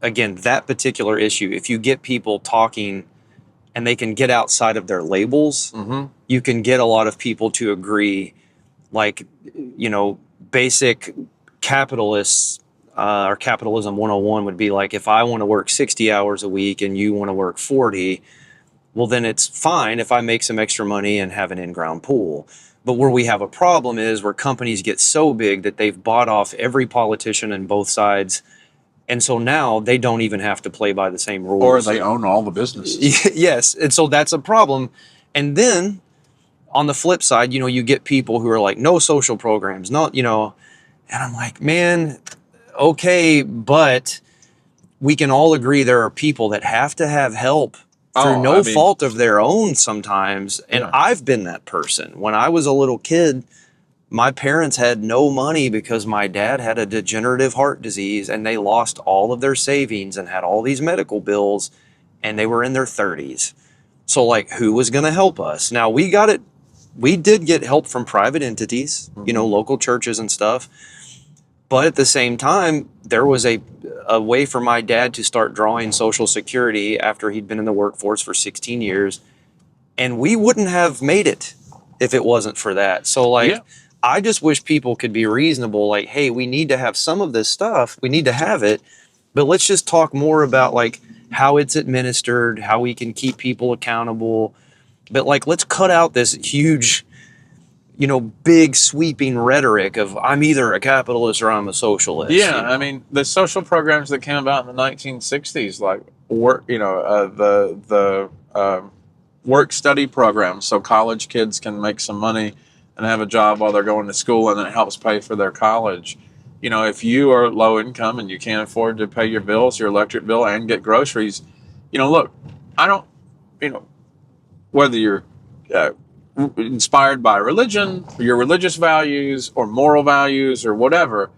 again, that particular issue, if you get people talking and they can get outside of their labels, you can get a lot of people to agree, like, basic capitalists or capitalism 101 would be like, if I want to work 60 hours a week and you want to work 40, well, then it's fine if I make some extra money and have an in-ground pool. But where we have a problem is where companies get so big that they've bought off every politician on both sides. And so now they don't even have to play by the same rules. Or they own all the businesses. Yes. And so that's a problem. And then on the flip side, you get people who are like, no social programs, and I'm like, man, okay, but we can all agree there are people that have to have help through fault of their own sometimes. And I've been that person. When I was a little kid, my parents had no money because my dad had a degenerative heart disease and they lost all of their savings and had all these medical bills, and they were in their 30s. So like, who was going to help us? Now we did get help from private entities, local churches and stuff. But at the same time, there was a way for my dad to start drawing Social Security after he'd been in the workforce for 16 years. And we wouldn't have made it if it wasn't for that. So I just wish people could be reasonable. Like, hey, we need to have some of this stuff. We need to have it. But let's just talk more about like how it's administered, how we can keep people accountable. But like, let's cut out this huge, big sweeping rhetoric of I'm either a capitalist or I'm a socialist. Yeah, I mean, the social programs that came about in the 1960s, like work, the work study programs, so college kids can make some money and have a job while they're going to school, and it helps pay for their college. If you are low income and you can't afford to pay your bills, your electric bill, and get groceries, look, I don't, whether you're inspired by religion, or your religious values, or moral values, or whatever,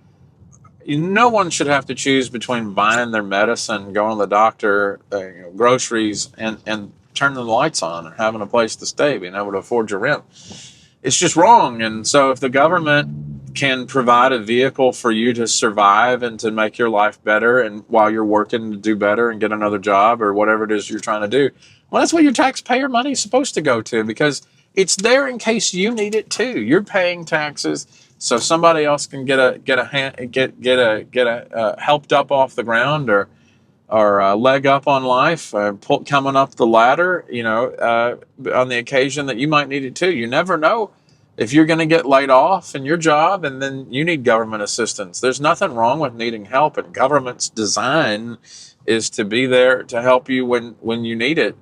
no one should have to choose between buying their medicine, going to the doctor, groceries, and turning the lights on and having a place to stay, being able to afford your rent. It's just wrong. And so if the government can provide a vehicle for you to survive and to make your life better, and while you're working to do better and get another job or whatever it is you're trying to do, well, that's what your taxpayer money is supposed to go to, because it's there in case you need it too. You're paying taxes so somebody else can get helped up off the ground, or leg up on life, coming up the ladder, on the occasion that you might need it too. You never know if you're going to get laid off in your job and then you need government assistance. There's nothing wrong with needing help, and government's design is to be there to help you when you need it,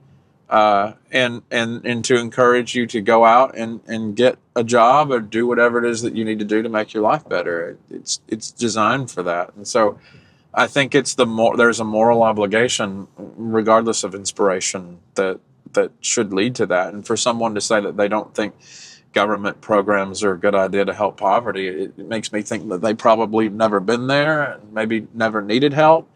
and to encourage you to go out and get a job or do whatever it is that you need to do to make your life better. It's designed for that, and so I think there's a moral obligation, regardless of inspiration, that should lead to that. And for someone to say that they don't think government programs are a good idea to help poverty, it makes me think that they probably never been there and maybe never needed help.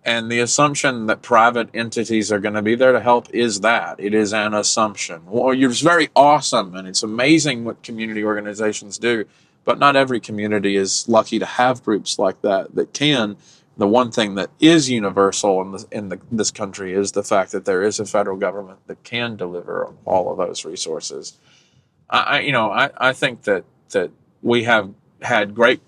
And the assumption that private entities are going to be there to help is that it is an assumption. Well, it's very awesome and it's amazing what community organizations do, but not every community is lucky to have groups like that can. The one thing that is universal in this country is the fact that there is a federal government that can deliver all of those resources. I think that we have had great,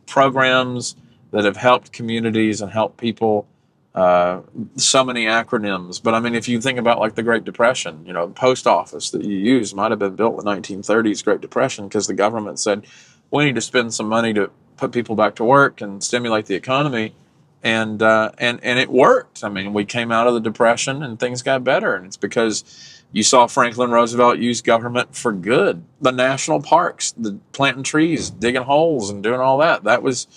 programs that have helped communities and helped people. So many acronyms, but I mean, if you think about like the Great Depression, the post office that you use might have been built in the 1930s Great Depression because the government said we need to spend some money to put people back to work and stimulate the economy, and it worked. I mean, we came out of the Depression and things got better, and it's because you saw Franklin Roosevelt use government for good. The national parks, the planting trees, digging holes, and doing all that. That was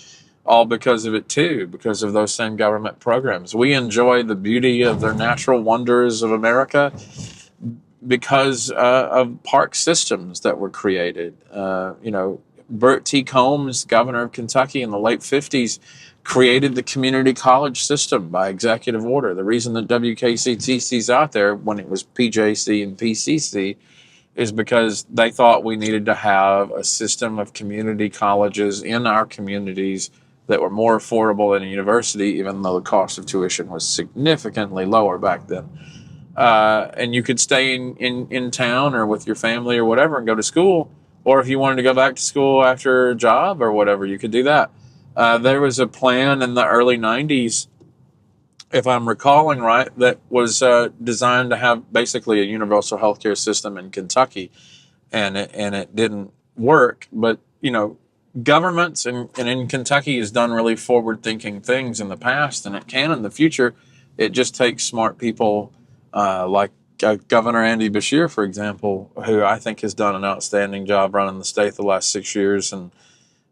all because of it too, because of those same government programs. We enjoy the beauty of the natural wonders of America because of park systems that were created. Burt T. Combs, governor of Kentucky in the late 50s, created the community college system by executive order. The reason that WKCTC's out there when it was PJC and PCC is because they thought we needed to have a system of community colleges in our communities that were more affordable than a university, even though the cost of tuition was significantly lower back then. And you could stay in town or with your family or whatever and go to school. Or if you wanted to go back to school after a job or whatever, you could do that. There was a plan in the early 90s, if I'm recalling right, that was designed to have basically a universal healthcare system in Kentucky, and it didn't work. But governments and in Kentucky has done really forward-thinking things in the past, and it can in the future. It just takes smart people like Governor Andy Beshear, for example, who I think has done an outstanding job running the state the last 6 years. And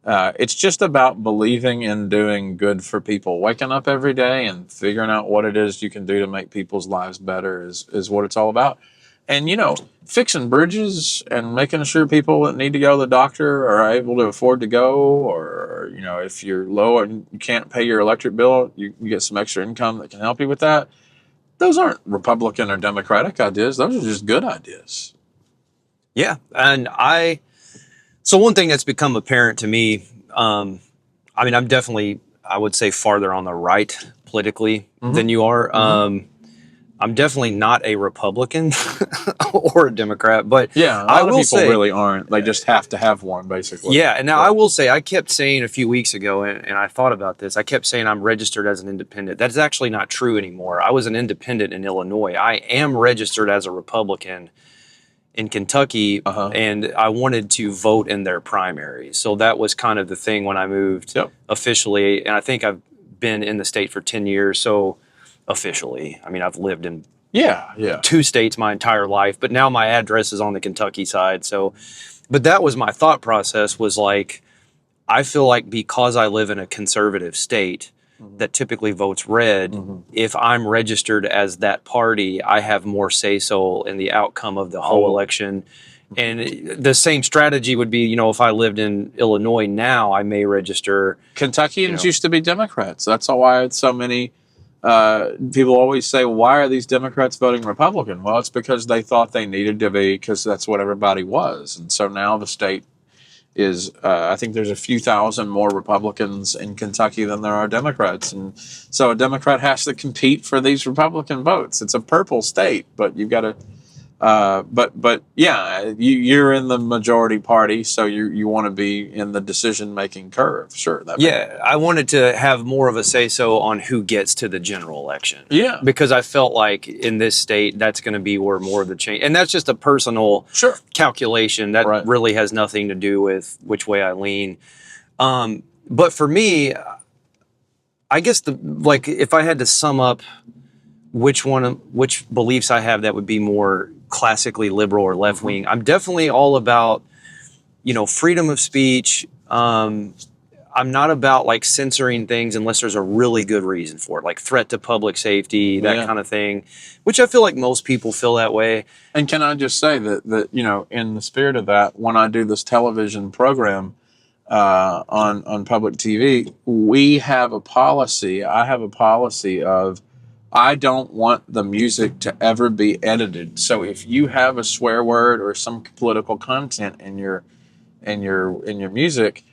it's just about believing in doing good for people, waking up every day and figuring out what it is you can do to make people's lives better is what it's all about. And, fixing bridges and making sure people that need to go to the doctor are able to afford to go, or, if you're low and you can't pay your electric bill, you get some extra income that can help you with that. Those aren't Republican or Democratic ideas. Those are just good ideas. Yeah. And so one thing that's become apparent to me, I'm definitely, I would say, farther on the right politically than you are. I'm definitely not a Republican or a Democrat, but yeah, a lot of people really aren't. They just have to have one, basically. Yeah, and now I will say, I kept saying a few weeks ago, and I thought about this, I kept saying I'm registered as an independent. That's actually not true anymore. I was an independent in Illinois. I am registered as a Republican in Kentucky, and I wanted to vote in their primaries. So that was kind of the thing when I moved officially, and I think I've been in the state for 10 years, so officially. I mean, I've lived in 2 states my entire life, but now my address is on the Kentucky side. So, but that was my thought process, was like, I feel like because I live in a conservative state that typically votes red, if I'm registered as that party, I have more say-so in the outcome of the whole election. And the same strategy would be, if I lived in Illinois now, I may register. Kentuckians used to be Democrats. That's why it's so many. People always say, why are these Democrats voting Republican? Well, it's because they thought they needed to be, because that's what everybody was. And so now the state is, I think there's a few thousand more Republicans in Kentucky than there are Democrats. And so a Democrat has to compete for these Republican votes. It's a purple state, but you've got to But yeah, you're in the majority party, so you want to be in the decision making curve. Sure, I wanted to have more of a say so on who gets to the general election. Yeah, because I felt like in this state that's going to be where more of the change, and that's just a personal calculation that really has nothing to do with which way I lean. But for me, I guess if I had to sum up which beliefs I have that would be more classically liberal or left wing, I'm definitely all about, freedom of speech. I'm not about like censoring things unless there's a really good reason for it, like threat to public safety, that kind of thing, which I feel like most people feel that way. And can I just say that in the spirit of that, when I do this television program on public TV, we have a policy. I have a policy of I don't want the music to ever be edited. So if you have a swear word or some political content in your music,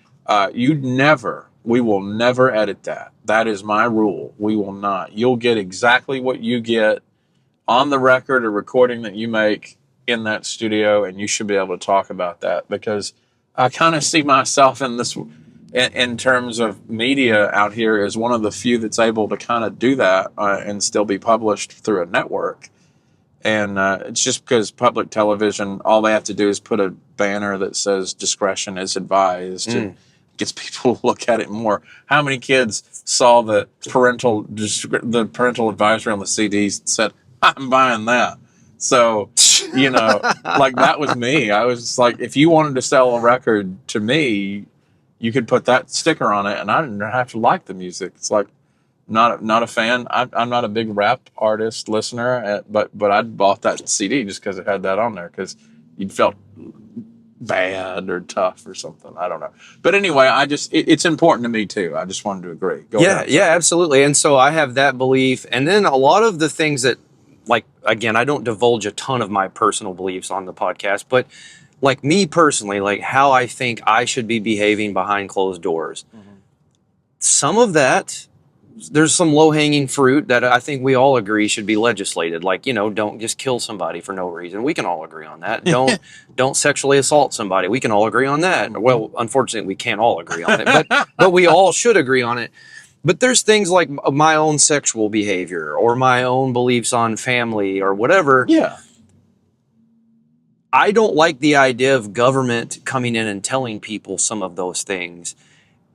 we will never edit that. That is my rule. We will not. You'll get exactly what you get on the record or recording that you make in that studio, and you should be able to talk about that, because I kind of see myself in this, in terms of media out here, as one of the few that's able to kind of do that and still be published through a network. And it's just because public television, all they have to do is put a banner that says discretion is advised. And gets people to look at it more. How many kids saw the parental advisory on the CDs and said, I'm buying that? So, like that was me. I was just like, if you wanted to sell a record to me, you could put that sticker on it, and I didn't have to like the music. It's like, not a fan. I'm not a big rap artist listener, but I bought that CD just because it had that on there, because you felt bad or tough or something. I don't know. But anyway, it's important to me too. I just wanted to agree. Go ahead. Yeah, absolutely. And so I have that belief. And then a lot of the things that, like, again, I don't divulge a ton of my personal beliefs on the podcast, but like me personally, like how I think I should be behaving behind closed doors. Some of that, there's some low-hanging fruit that I think we all agree should be legislated. Like, don't just kill somebody for no reason. We can all agree on that. Don't sexually assault somebody. We can all agree on that. Well, unfortunately, we can't all agree on it, but we all should agree on it. But there's things like my own sexual behavior or my own beliefs on family or whatever. Yeah. I don't like the idea of government coming in and telling people some of those things.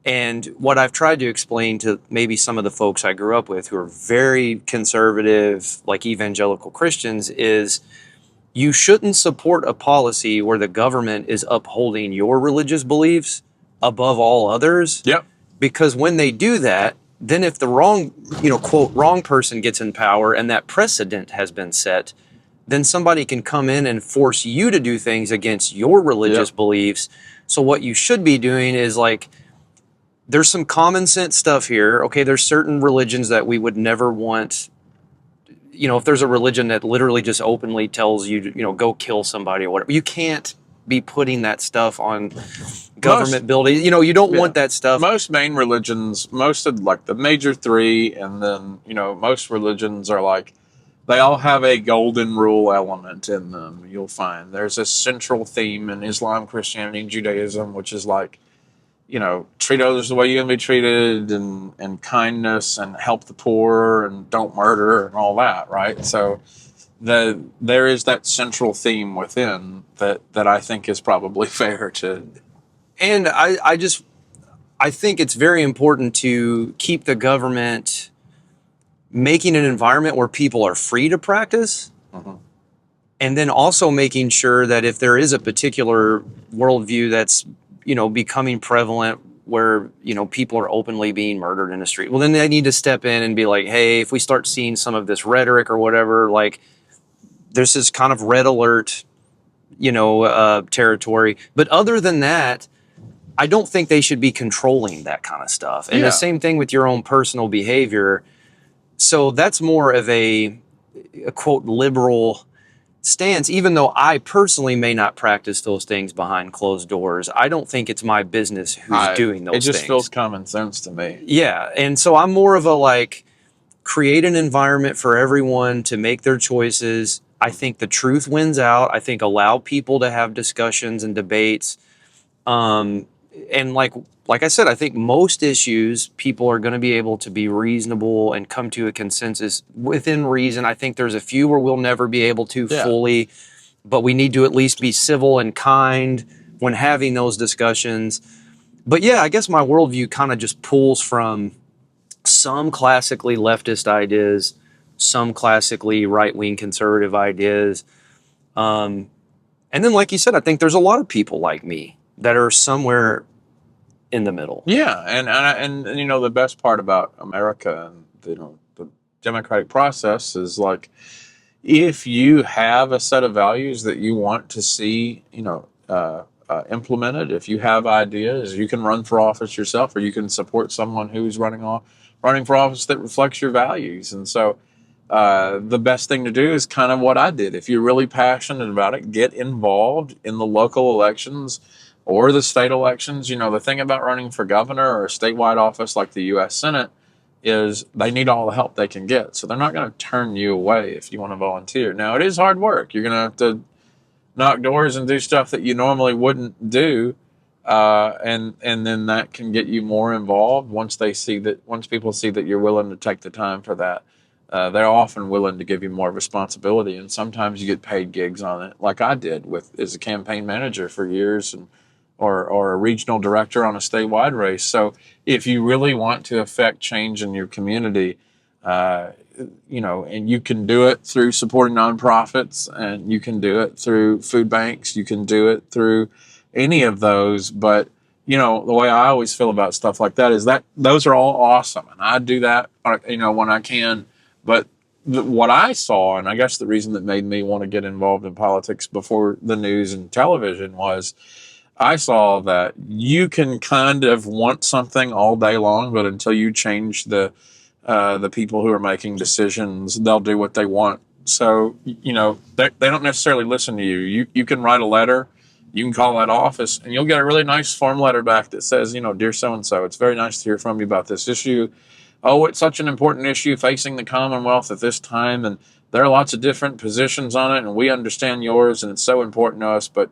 And what I've tried to explain to maybe some of the folks I grew up with who are very conservative, like evangelical Christians, is you shouldn't support a policy where the government is upholding your religious beliefs above all others. Yep. Because when they do that, then if the wrong, quote, wrong person gets in power and that precedent has been set, then somebody can come in and force you to do things against your religious beliefs. So what you should be doing is like, there's some common sense stuff here. Okay, there's certain religions that we would never want. If there's a religion that literally just openly tells you, go kill somebody or whatever, you can't be putting that stuff on government buildings. You don't want that stuff. Most main religions, most of like the major three, and then, most religions are like, they all have a golden rule element in them. You'll find there's a central theme in Islam, Christianity, and Judaism, which is like, treat others the way you want to be treated, and kindness, and help the poor, and don't murder, and all that, right? So there is that central theme within that I think is probably fair to. And I think it's very important to keep the government making an environment where people are free to practice. And then also making sure that if there is a particular worldview that's becoming prevalent where, people are openly being murdered in the street, well, then they need to step in and be like, hey, if we start seeing some of this rhetoric or whatever, like there's this kind of red alert, territory. But other than that, I don't think they should be controlling that kind of stuff. And the same thing with your own personal behavior. So that's more of a quote, liberal stance, even though I personally may not practice those things behind closed doors. I don't think it's my business who's doing those things. It just feels common sense to me. Yeah. And so I'm more of a create an environment for everyone to make their choices. I think the truth wins out. I think allow people to have discussions and debates. And like I said, I think most issues people are going to be able to be reasonable and come to a consensus within reason. I think there's a few where we'll never be able to fully, but we need to at least be civil and kind when having those discussions. But yeah, I guess my worldview kind of just pulls from some classically leftist ideas, some classically right-wing conservative ideas. And then, like you said, I think there's a lot of people like me that are somewhere in the middle. Yeah, and you know, the best part about America and, you know, the democratic process is, like, if you have a set of values that you want to see, you know, implemented, if you have ideas, you can run for office yourself, or you can support someone who's running for office that reflects your values. And so the best thing to do is kind of what I did. If you're really passionate about it, get involved in the local elections or the state elections. You know, the thing about running for governor or a statewide office like the U.S. Senate is they need all the help they can get. So they're not going to turn you away if you want to volunteer. Now, it is hard work. You're going to have to knock doors and do stuff that you normally wouldn't do. And then that can get you more involved once people see that you're willing to take the time for that. They're often willing to give you more responsibility, and sometimes you get paid gigs on it, like I did as a campaign manager for years, or a regional director on a statewide race. So if you really want to affect change in your community, you know, and you can do it through supporting nonprofits, and you can do it through food banks, you can do it through any of those. But, you know, the way I always feel about stuff like that is that those are all awesome, and I do that, you know, when I can. But what I saw, and I guess the reason that made me want to get involved in politics before the news and television, was I saw that you can kind of want something all day long, but until you change the people who are making decisions, they'll do what they want. So, you know, they don't necessarily listen to you. You can write a letter, you can call that office, and you'll get a really nice form letter back that says, you know, dear so-and-so, it's very nice to hear from you about this issue. Oh, it's such an important issue facing the Commonwealth at this time, and there are lots of different positions on it, and we understand yours, and it's so important to us. But,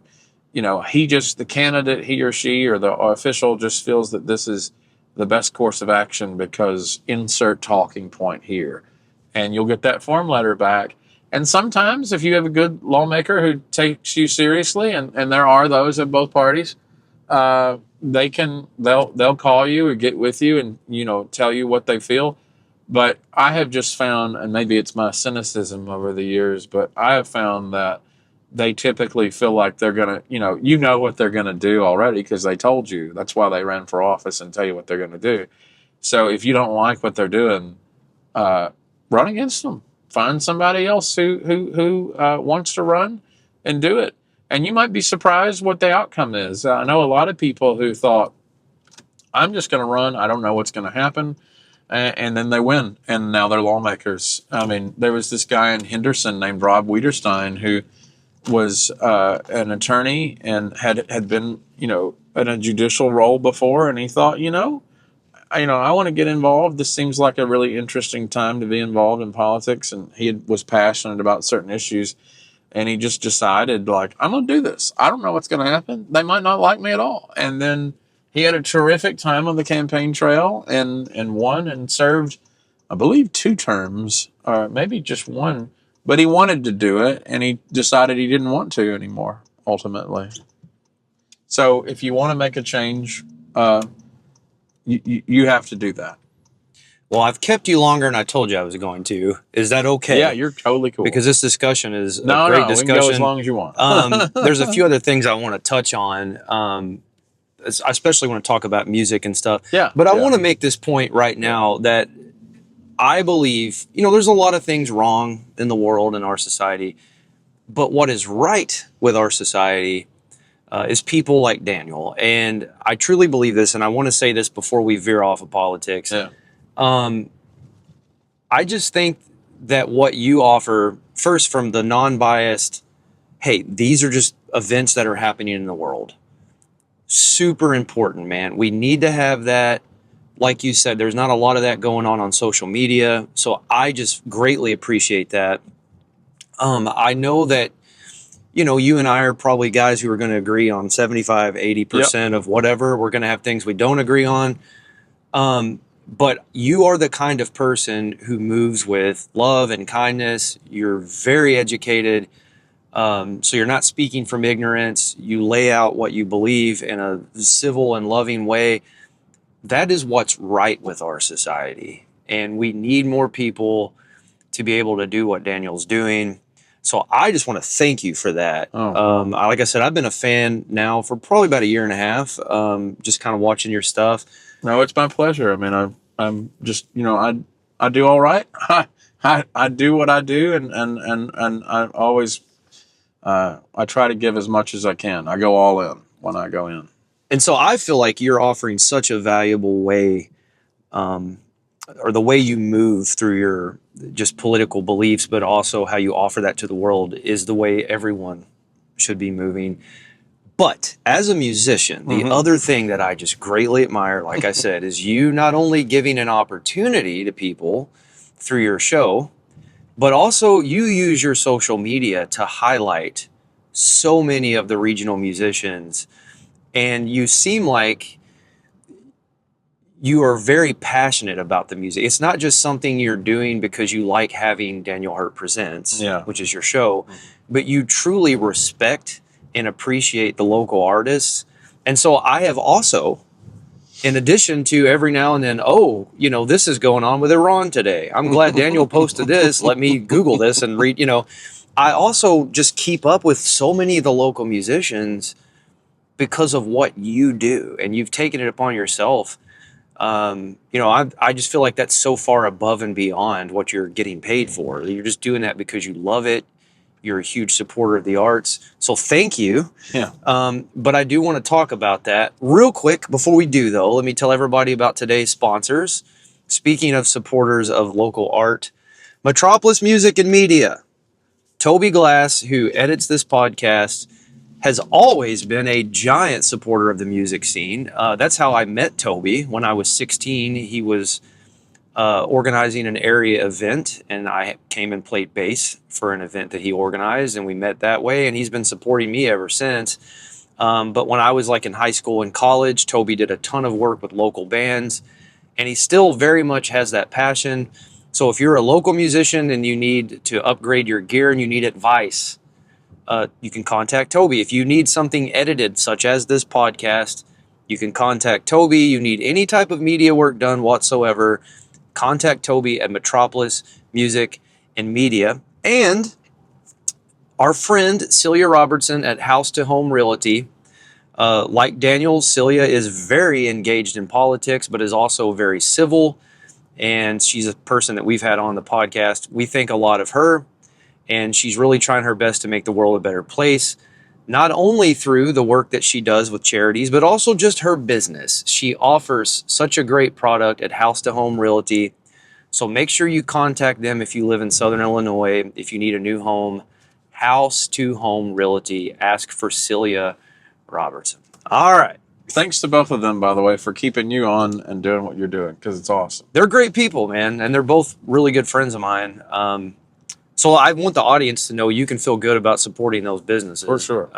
you know, the candidate, he or she, or the official just feels that this is the best course of action because insert talking point here. And you'll get that form letter back. And sometimes if you have a good lawmaker who takes you seriously, and there are those of both parties, they'll call you or get with you and, you know, tell you what they feel. But I have just found, and maybe it's my cynicism over the years, but I have found that they typically feel like they're going to, you know what they're going to do already because they told you. That's why they ran for office and tell you what they're going to do. So if you don't like what they're doing, run against them. Find somebody else who wants to run and do it. And you might be surprised what the outcome is. I know a lot of people who thought, I'm just going to run. I don't know what's going to happen. And then they win. And now they're lawmakers. I mean, there was this guy in Henderson named Rob Wiederstein who was an attorney and had been, you know, in a judicial role before. And he thought, I want to get involved. This seems like a really interesting time to be involved in politics. And he was passionate about certain issues. And he just decided, like, I'm going to do this. I don't know what's going to happen. They might not like me at all. And then he had a terrific time on the campaign trail and won and served, I believe, 2 terms, or maybe just 1. But he wanted to do it, and he decided he didn't want to anymore, ultimately. So if you want to make a change, you have to do that. Well, I've kept you longer than I told you I was going to. Is that okay? Yeah, you're totally cool. Because this discussion is a great discussion. We can go as long as you want. There's a few other things I want to touch on. I especially want to talk about music and stuff. Yeah. But I want to make this point right now that I believe, there's a lot of things wrong in the world and our society. But what is right with our society is people like Daniel. And I truly believe this, and I want to say this before we veer off of politics. Yeah. I just think that what you offer, first from the non-biased, hey, these are just events that are happening in the world. Super important, man. We need to have that. Like you said, there's not a lot of that going on social media. So I just greatly appreciate that. I know that, you and I are probably guys who are going to agree on 75, 80% of whatever. We're going to have things we don't agree on. But you are the kind of person who moves with love and kindness. You're very educated. So you're not speaking from ignorance. You lay out what you believe in a civil and loving way. That is what's right with our society. And we need more people to be able to do what Daniel's doing. So I just want to thank you for that. Like I said, I've been a fan now for probably about a year and a half, just kind of watching your stuff. No, it's my pleasure. I mean, I'm just, I do all right. I do what I do, and I always, I try to give as much as I can. I go all in when I go in. And so I feel like you're offering such a valuable way, or the way you move through your just political beliefs, but also how you offer that to the world is the way everyone should be moving. But as a musician, the other thing that I just greatly admire, like I said, is you not only giving an opportunity to people through your show, but also you use your social media to highlight so many of the regional musicians. And you seem like you are very passionate about the music. It's not just something you're doing because you like having Daniel Hurt Presents, which is your show, but you truly respect and appreciate the local artists. And so I have also, in addition to every now and then, this is going on with Iran today. I'm glad Daniel posted this. Let me Google this and read, I also just keep up with so many of the local musicians because of what you do. And you've taken it upon yourself. I just feel like that's so far above and beyond what you're getting paid for. You're just doing that because you love it. You're a huge supporter of the arts. So thank you. Yeah. But I do want to talk about that real quick. Before we do, though, let me tell everybody about today's sponsors. Speaking of supporters of local art, Metropolis Music and Media. Toby Glass, who edits this podcast, has always been a giant supporter of the music scene. That's how I met Toby. When I was 16, he was organizing an area event, and I came and played bass for an event that he organized, and we met that way, and he's been supporting me ever since. But when I was like in high school and college, Toby did a ton of work with local bands, and he still very much has that passion. So if you're a local musician and you need to upgrade your gear and you need advice, you can contact Toby. If you need something edited, such as this podcast, you can contact Toby. You need any type of media work done whatsoever, contact Toby at Metropolis Music and Media. And our friend Celia Robertson at House to Home Realty. Like Daniel, Celia is very engaged in politics, but is also very civil. And she's a person that we've had on the podcast. We think a lot of her. And she's really trying her best to make the world a better place, not only through the work that she does with charities, but also just her business. She offers such a great product at House to Home Realty. So make sure you contact them if you live in Southern Illinois, if you need a new home. House to Home Realty. Ask for Celia Robertson. All right. Thanks to both of them, by the way, for keeping you on and doing what you're doing, because it's awesome. They're great people, man, and they're both really good friends of mine. So I want the audience to know you can feel good about supporting those businesses. For sure.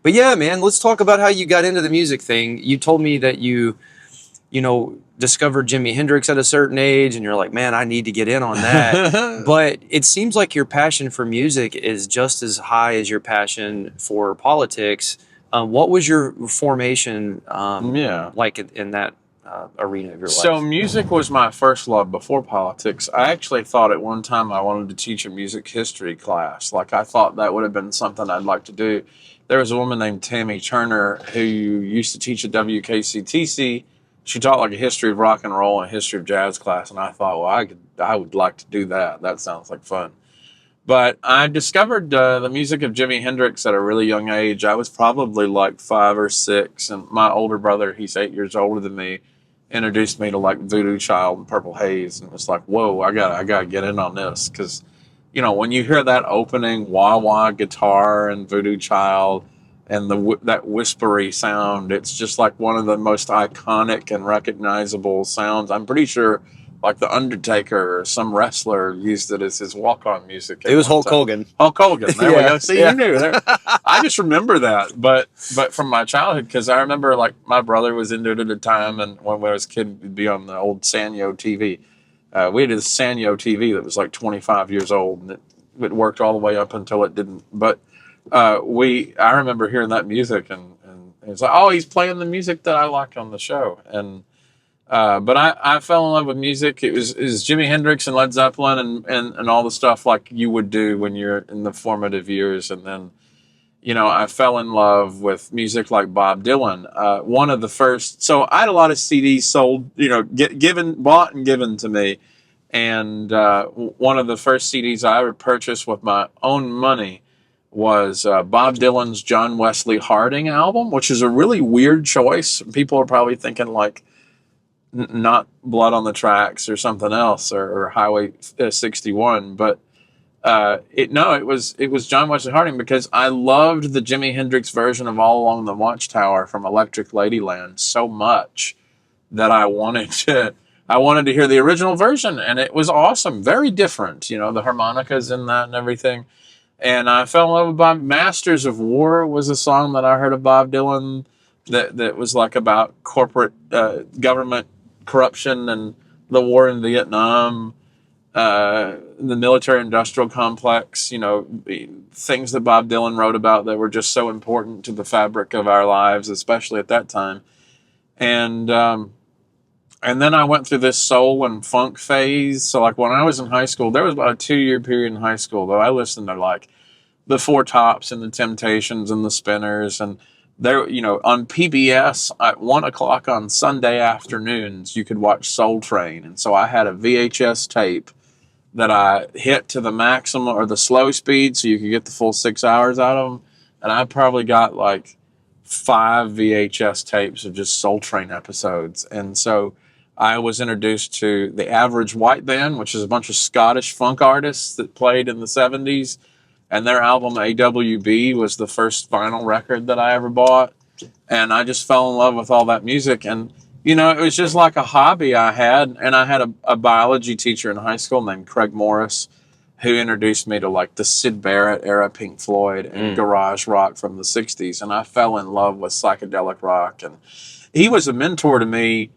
But yeah, man, let's talk about how you got into the music thing. You told me that you discovered Jimi Hendrix at a certain age, and you're like, man, I need to get in on that. But it seems like your passion for music is just as high as your passion for politics. What was your formation like in that arena of your life? So music was my first love before politics. I actually thought at one time I wanted to teach a music history class. Like, I thought that would have been something I'd like to do. There was a woman named Tammy Turner who used to teach at WKCTC. She taught like a history of rock and roll and a history of jazz class, and I thought, well, I would like to do that. That sounds like fun. But I discovered the music of Jimi Hendrix at a really young age. I was probably like 5 or 6, and my older brother, he's 8 years older than me, introduced me to like Voodoo Child and Purple Haze, and it was like, whoa, I gotta get in on this, because when you hear that opening wah wah guitar and Voodoo Child and that whispery sound, it's just like one of the most iconic and recognizable sounds. I'm pretty sure like the Undertaker or some wrestler used it as his walk-on music. It was Hulk Hogan. Hulk Hogan. There we go. See, yeah. you knew there. I just remember that, but from my childhood, because I remember like my brother was into it at the time, and when I was a kid, we'd be on the old Sanyo TV. We had a Sanyo TV that was like 25 years old, and it worked all the way up until it didn't. But I remember hearing that music, and it's like, oh, he's playing the music that I like on the show, and. But I fell in love with music. It was Jimi Hendrix and Led Zeppelin and all the stuff like you would do when you're in the formative years. And then, I fell in love with music like Bob Dylan. One of the first, so I had a lot of CDs sold, bought and given to me. And one of the first CDs I ever purchased with my own money was Bob Dylan's John Wesley Harding album, which is a really weird choice. People are probably thinking like, not Blood on the Tracks or something else or Highway 61, but it was John Wesley Harding, because I loved the Jimi Hendrix version of All Along the Watchtower from Electric Ladyland so much that I wanted to hear the original version, and it was awesome, very different, the harmonicas in that and everything. And I fell in love with Bob. Masters of War was a song that I heard of Bob Dylan that was like about corporate government corruption and the war in Vietnam, the military-industrial complex, things that Bob Dylan wrote about that were just so important to the fabric of our lives, especially at that time. And then I went through this soul and funk phase. So like when I was in high school, there was about a 2-year period in high school though I listened to like the Four Tops and the Temptations and the Spinners, and there, on PBS at 1:00 on Sunday afternoons, you could watch Soul Train. And so I had a VHS tape that I hit to the maximum or the slow speed so you could get the full 6 hours out of them. And I probably got like 5 VHS tapes of just Soul Train episodes. And so I was introduced to the Average White Band, which is a bunch of Scottish funk artists that played in the 70s. And their album AWB was the first vinyl record that I ever bought. And I just fell in love with all that music. And, it was just like a hobby I had. And I had a biology teacher in high school named Craig Morris, who introduced me to like the Syd Barrett era Pink Floyd and garage rock from the 60s. And I fell in love with psychedelic rock. And he was a mentor to me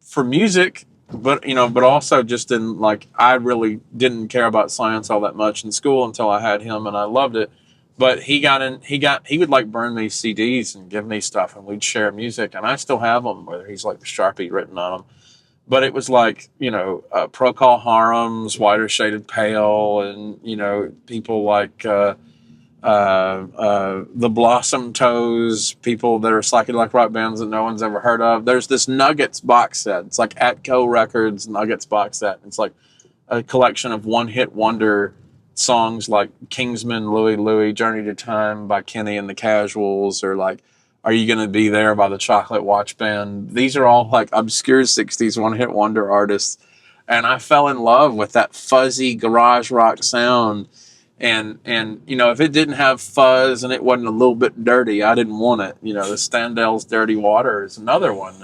for music, but also just in like, I really didn't care about science all that much in school until I had him, and I loved it. But he would like burn me CDs and give me stuff, and we'd share music, and I still have them where he's like Sharpie written on them. But it was like, Procol Harum's Whiter Shaded Pale, and, people like, the Blossom Toes, people that are psychedelic rock bands that no one's ever heard of. There's this Nuggets box set. It's like Atco Records Nuggets box set. It's like a collection of one-hit wonder songs like Kingsman, Louie Louie, Journey to Time by Kenny and the Casuals, or like Are You Gonna Be There by the Chocolate Watch Band. These are all like obscure 60s one-hit wonder artists. And I fell in love with that fuzzy garage rock sound. And if it didn't have fuzz and it wasn't a little bit dirty, I didn't want it. The Standell's Dirty Water is another one.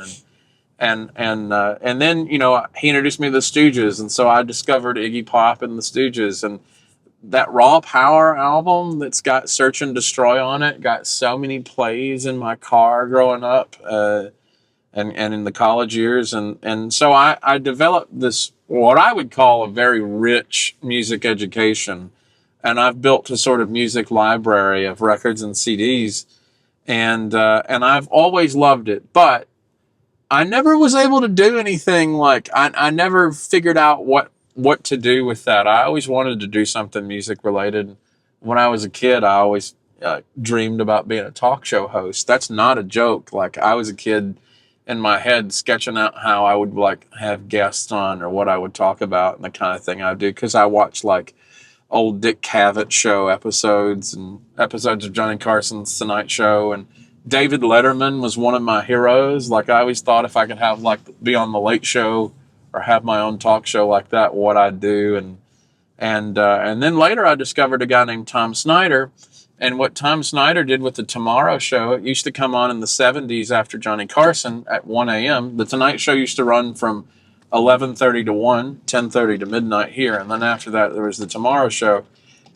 And then, he introduced me to the Stooges. And so I discovered Iggy Pop and the Stooges. And that Raw Power album that's got Search and Destroy on it got so many plays in my car growing up and in the college years. And so I developed this, what I would call a very rich music education. And I've built a sort of music library of records and CDs, and I've always loved it. But I never was able to do anything like I never figured out what to do with that. I always wanted to do something music related. When I was a kid, I always dreamed about being a talk show host. That's not a joke. Like I was a kid in my head sketching out how I would like have guests on or what I would talk about and the kind of thing I would do, because I watched like old Dick Cavett show episodes and episodes of Johnny Carson's Tonight Show, and David Letterman was one of my heroes. Like I always thought if I could have like be on the Late Show or have my own talk show like that, what I'd do. And then later I discovered a guy named Tom Snyder, and what Tom Snyder did with the Tomorrow Show. It used to come on in the 70s after Johnny Carson at 1 a.m. The Tonight Show used to run from 11:30 to 1, 10:30 to midnight here. And then after that, there was the Tomorrow Show.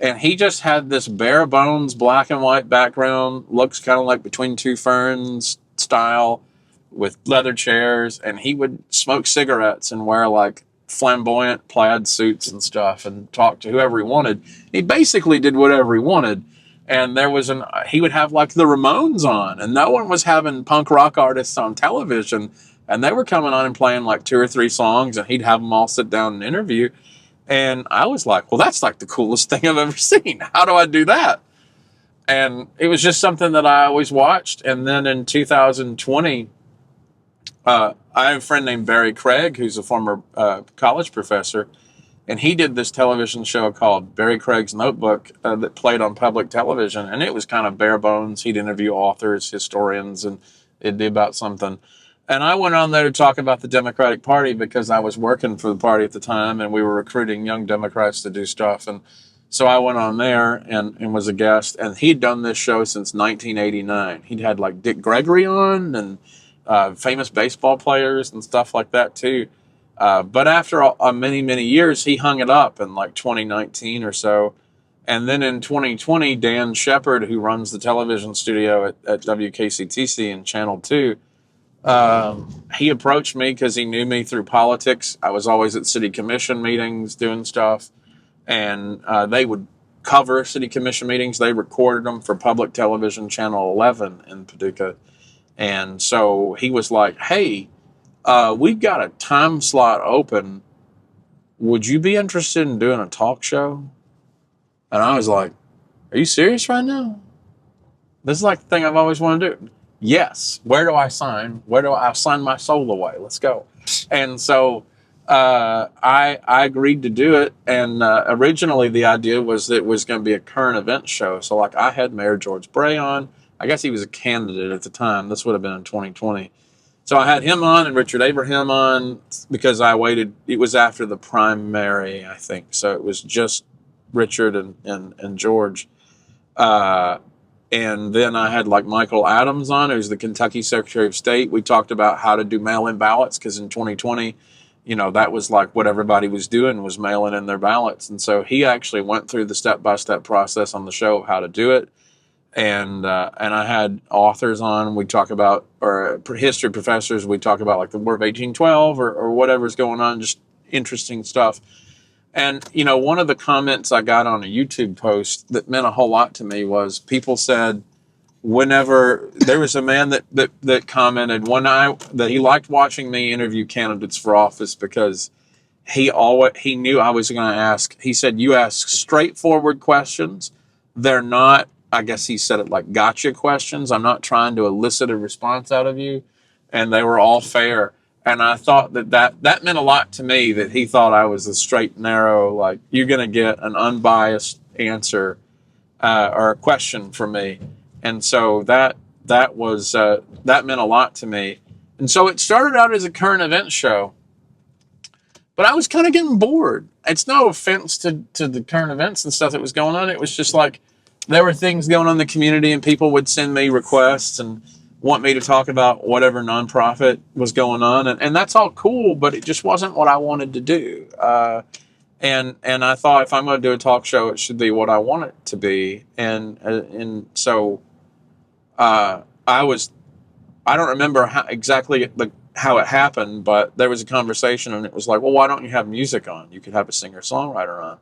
And he just had this bare bones black and white background, looks kind of like Between Two Ferns style with leather chairs. And he would smoke cigarettes and wear like flamboyant plaid suits and stuff and talk to whoever he wanted. He basically did whatever he wanted. And he would have like the Ramones on, and no one was having punk rock artists on television. And they were coming on and playing like 2 or 3 songs, and he'd have them all sit down and interview. And I was like, well, that's like the coolest thing I've ever seen. How do I do that? And it was just something that I always watched. And then in 2020, I have a friend named Barry Craig, who's a former college professor. And he did this television show called Barry Craig's Notebook that played on public television. And it was kind of bare bones. He'd interview authors, historians, and it'd be about something. And I went on there to talk about the Democratic Party because I was working for the party at the time, and we were recruiting young Democrats to do stuff. And so I went on there and was a guest. And he'd done this show since 1989. He'd had like Dick Gregory on and famous baseball players and stuff like that too. But after many, many years, he hung it up in like 2019 or so. And then in 2020, Dan Shepard, who runs the television studio at WKCTC and Channel 2, he approached me because he knew me through politics. I was always at city commission meetings doing stuff, and they would cover city commission meetings. They recorded them for public television, Channel 11 in Paducah. And so he was like, hey, we've got a time slot open. Would you be interested in doing a talk show? And I was like, are you serious right now? This is like the thing I've always wanted to do. Yes. Where do I sign? Where do I sign my soul away? Let's go. And so I agreed to do it. And originally the idea was that it was going to be a current event show. So like I had Mayor George Bray on. I guess he was a candidate at the time. This would have been in 2020. So I had him on and Richard Abraham on because I waited. It was after the primary, I think. So it was just Richard and George. And then I had like Michael Adams on, who's the Kentucky Secretary of State. We talked about how to do mail-in ballots because in 2020, that was like what everybody was doing was mailing in their ballots. And so he actually went through the step-by-step process on the show of how to do it. And I had authors on. We talk about, or history professors. We talk about like the War of 1812 or whatever's going on, just interesting stuff. And, one of the comments I got on a YouTube post that meant a whole lot to me was people said whenever there was a man that commented that he liked watching me interview candidates for office because he knew I was going to ask. He said, you ask straightforward questions. They're not, I guess he said it like gotcha questions. I'm not trying to elicit a response out of you. And they were all fair. And I thought that meant a lot to me, that he thought I was a straight and narrow, like you're going to get an unbiased answer or a question from me. And so that meant a lot to me. And so it started out as a current event show, but I was kind of getting bored. It's no offense to the current events and stuff that was going on. It was just like there were things going on in the community and people would send me requests and want me to talk about whatever nonprofit was going on. And that's all cool, but it just wasn't what I wanted to do. And I thought if I'm going to do a talk show, it should be what I want it to be. And so I don't remember how it happened, but there was a conversation and it was like, well, why don't you have music on? You could have a singer-songwriter on.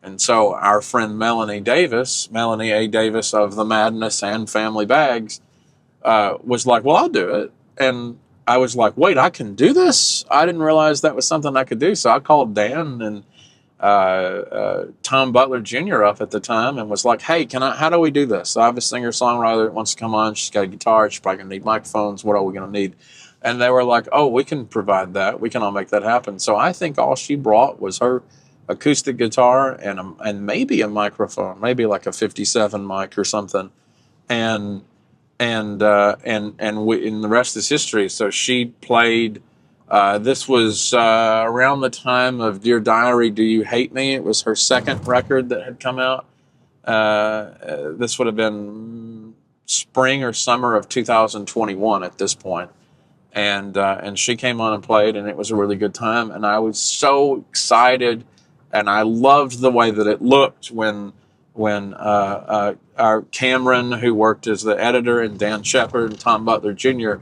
And so our friend Melanie A. Davis of The Madness and Family Bags, was like, well, I'll do it. And I was like, wait, I can do this? I didn't realize that was something I could do. So I called Dan and Tom Butler Jr. up at the time and was like, hey, how do we do this? So I have a singer-songwriter that wants to come on. She's got a guitar. She's probably going to need microphones. What are we going to need? And they were like, oh, we can provide that. We can all make that happen. So I think all she brought was her acoustic guitar and maybe a microphone, maybe like a 57 mic or something. And the rest is history. So she played, this was around the time of Dear Diary, Do You Hate Me? It was her second record that had come out. This would have been spring or summer of 2021 at this point. and she came on and played, and it was a really good time. And I was so excited, and I loved the way that it looked when our Cameron, who worked as the editor, and Dan Shepard and Tom Butler Jr.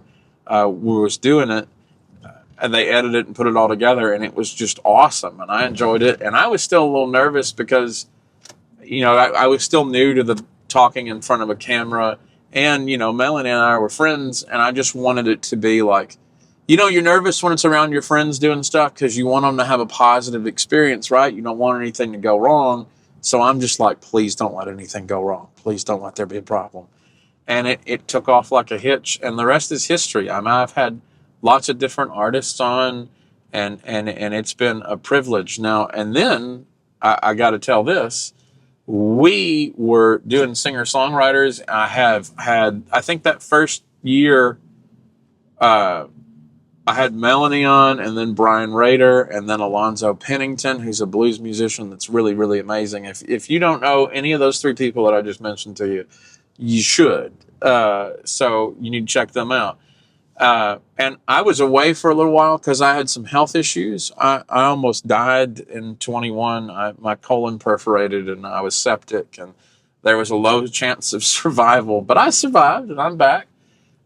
Was doing it, and they edited it and put it all together, and it was just awesome, and I enjoyed it. And I was still a little nervous because, I was still new to the talking in front of a camera, and Melanie and I were friends, and I just wanted it to be like, you're nervous when it's around your friends doing stuff because you want them to have a positive experience, right? You don't want anything to go wrong. So I'm just like, please don't let anything go wrong. Please don't let there be a problem. And it took off like a hitch, and the rest is history. I mean, I've had lots of different artists on, and it's been a privilege. Now, and then I got to tell this. We were doing singer-songwriters. I have had, I think that first year, I had Melanie on, and then Brian Rader, and then Alonzo Pennington, who's a blues musician that's really, really amazing. If you don't know any of those three people that I just mentioned to you, you should. So you need to check them out. And I was away for a little while because I had some health issues. I almost died in 21. My colon perforated, and I was septic, and there was a low chance of survival. But I survived, and I'm back.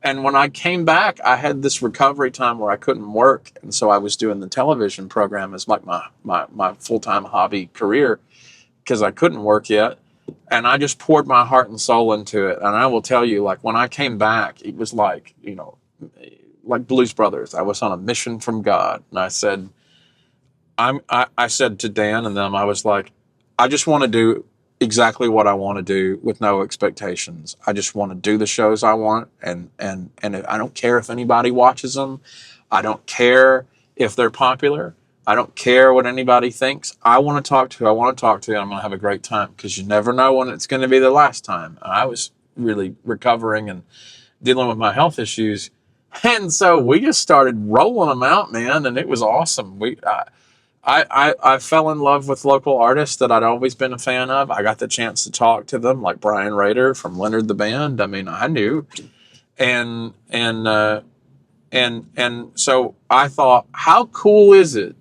And when I came back, I had this recovery time where I couldn't work. And so I was doing the television program as like my full-time hobby career because I couldn't work yet. And I just poured my heart and soul into it. And I will tell you, like, when I came back, it was like, like Blues Brothers. I was on a mission from God. And I said, I said to Dan and them, I was like, I just want to do exactly what I want to do with no expectations. I just want to do the shows I want, and I don't care if anybody watches them. I don't care if they're popular. I don't care what anybody thinks. I want to talk to who I want to talk to, and I'm going to have a great time because you never know when it's going to be the last time. I was really recovering and dealing with my health issues, and so we just started rolling them out, man, and it was awesome. I fell in love with local artists that I'd always been a fan of. I got the chance to talk to them, like Brian Rader from Leonard the Band. I mean, I knew, and so I thought, how cool is it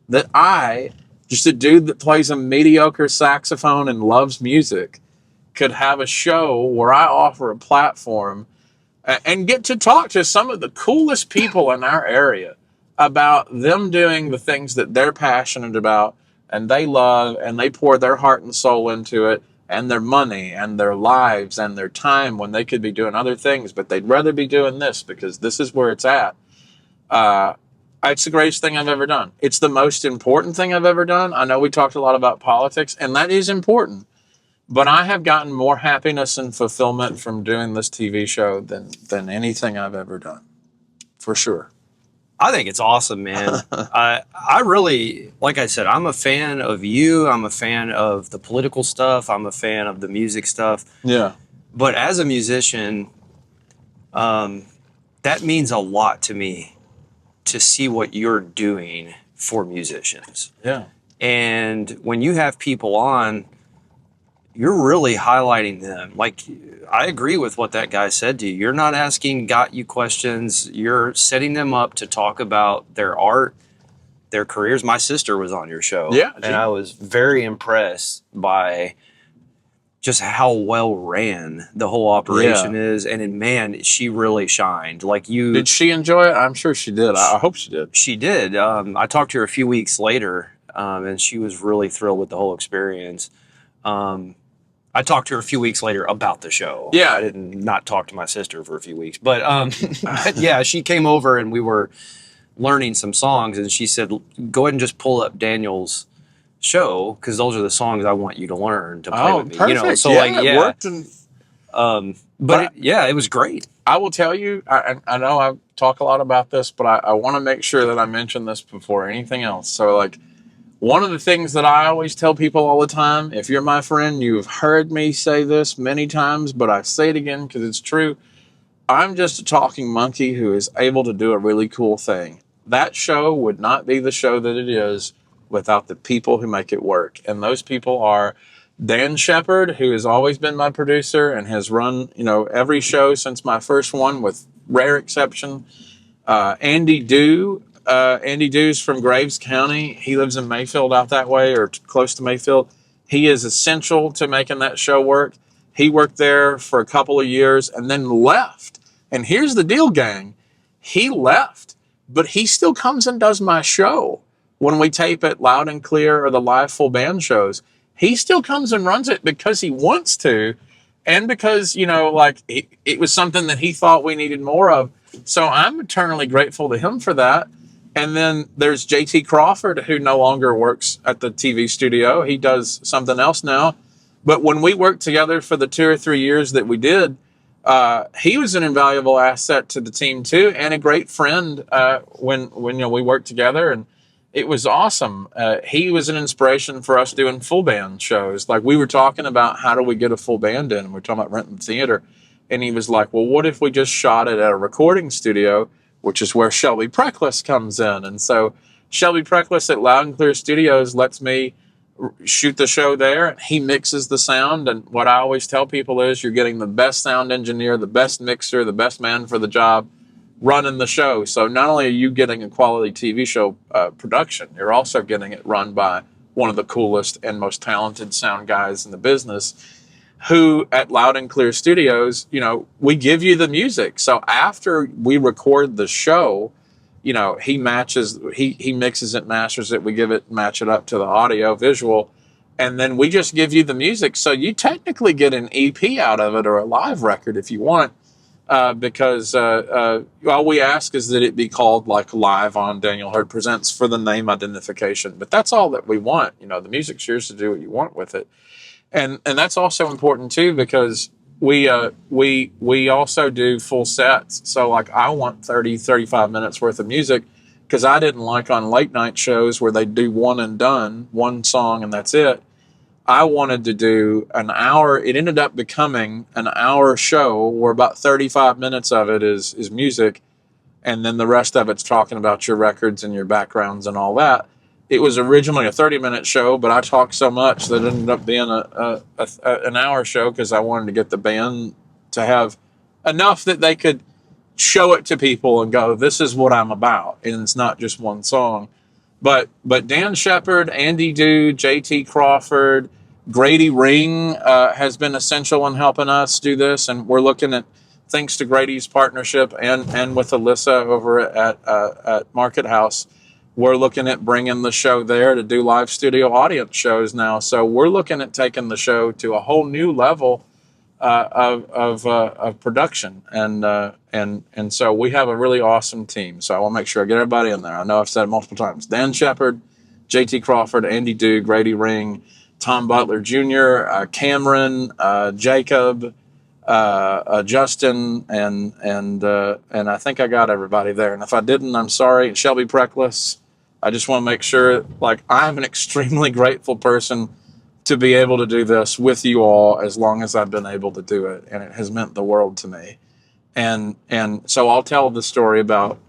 that I, just a dude that plays a mediocre saxophone and loves music, could have a show where I offer a platform and get to talk to some of the coolest people in our area about them doing the things that they're passionate about and they love, and they pour their heart and soul into it, and their money and their lives and their time when they could be doing other things, but they'd rather be doing this because this is where it's at. It's the greatest thing I've ever done. It's the most important thing I've ever done. I know we talked a lot about politics, and that is important, but I have gotten more happiness and fulfillment from doing this TV show than anything I've ever done, for sure. I think it's awesome, man. I really, like I said, I'm a fan of you. I'm a fan of the political stuff. I'm a fan of the music stuff. Yeah. But as a musician, that means a lot to me to see what you're doing for musicians. Yeah. And when you have people on, you're really highlighting them. Like, I agree with what that guy said to you. You're not asking got you questions. You're setting them up to talk about their art, their careers. My sister was on your show. Yeah. And I was very impressed by just how well ran the whole operation is. And man, she really shined. Like you. Did she enjoy it? I'm sure she did. I hope she did. She did. I talked to her a few weeks later, and she was really thrilled with the whole experience. I talked to her a few weeks later about the show. Yeah. I didn't not talk to my sister for a few weeks. But yeah, she came over and we were learning some songs, and she said, go ahead and just pull up Daniel's show because those are the songs I want you to learn to play with me. Perfect. So it worked. It was great. I will tell you, I know I talk a lot about this, but I want to make sure that I mention this before anything else. So, like, one of the things that I always tell people all the time, if you're my friend, you've heard me say this many times, but I say it again because it's true. I'm just a talking monkey who is able to do a really cool thing. That show would not be the show that it is without the people who make it work. And those people are Dan Shepard, who has always been my producer and has run, every show since my first one with rare exception. Andy Dew. Andy Dew's from Graves County. He lives in Mayfield out that way or close to Mayfield. He is essential to making that show work. He worked there for a couple of years and then left. And here's the deal, gang. He left, but he still comes and does my show when we tape it Loud and Clear or the live full band shows. He still comes and runs it because he wants to, and because, it was something that he thought we needed more of. So I'm eternally grateful to him for that. And then there's JT Crawford, who no longer works at the TV studio. He does something else now. But when we worked together for the 2 or 3 years that we did, he was an invaluable asset to the team too, and a great friend when we worked together, and it was awesome. He was an inspiration for us doing full band shows. Like, we were talking about how do we get a full band in, and we were talking about renting theater, and he was like, well, what if we just shot it at a recording studio, which is where Shelby Preckless comes in. And so Shelby Preckless at Loud and Clear Studios lets me shoot the show there. He mixes the sound, and what I always tell people is you're getting the best sound engineer, the best mixer, the best man for the job running the show. So not only are you getting a quality TV show production, you're also getting it run by one of the coolest and most talented sound guys in the business, who at Loud and Clear Studios, we give you the music. So after we record the show, he mixes it, masters it, we match it up to the audio visual, and then we just give you the music. So you technically get an EP out of it, or a live record if you want, because all we ask is that it be called like Live on Daniel Hurd Presents for the name identification. But that's all that we want. The music's yours to do what you want with it. And that's also important too, because we also do full sets. So like, I want 35 minutes worth of music, because I didn't like on late night shows where they do one and done, one song and that's it. I wanted to do an hour. It ended up becoming an hour show where about 35 minutes of it is music, and then the rest of it's talking about your records and your backgrounds and all that. It was originally a 30-minute show, but I talked so much that it ended up being an hour show, because I wanted to get the band to have enough that they could show it to people and go, this is what I'm about. And it's not just one song. But Dan Shepard, Andy Dew, JT Crawford, Grady Ring has been essential in helping us do this. And we're looking at, thanks to Grady's partnership and with Alyssa over at Market House, we're looking at bringing the show there to do live studio audience shows now. So we're looking at taking the show to a whole new level of production, and so we have a really awesome team. So I want to make sure I get everybody in there. I know I've said it multiple times: Dan Shepard, JT Crawford, Andy Dew, Grady Ring, Tom Butler Jr., Cameron, Jacob, Justin, and I think I got everybody there. And if I didn't, I'm sorry. Shelby Preckless. I just want to make sure, like, I'm an extremely grateful person to be able to do this with you all as long as I've been able to do it, and it has meant the world to me. And so I'll tell the story about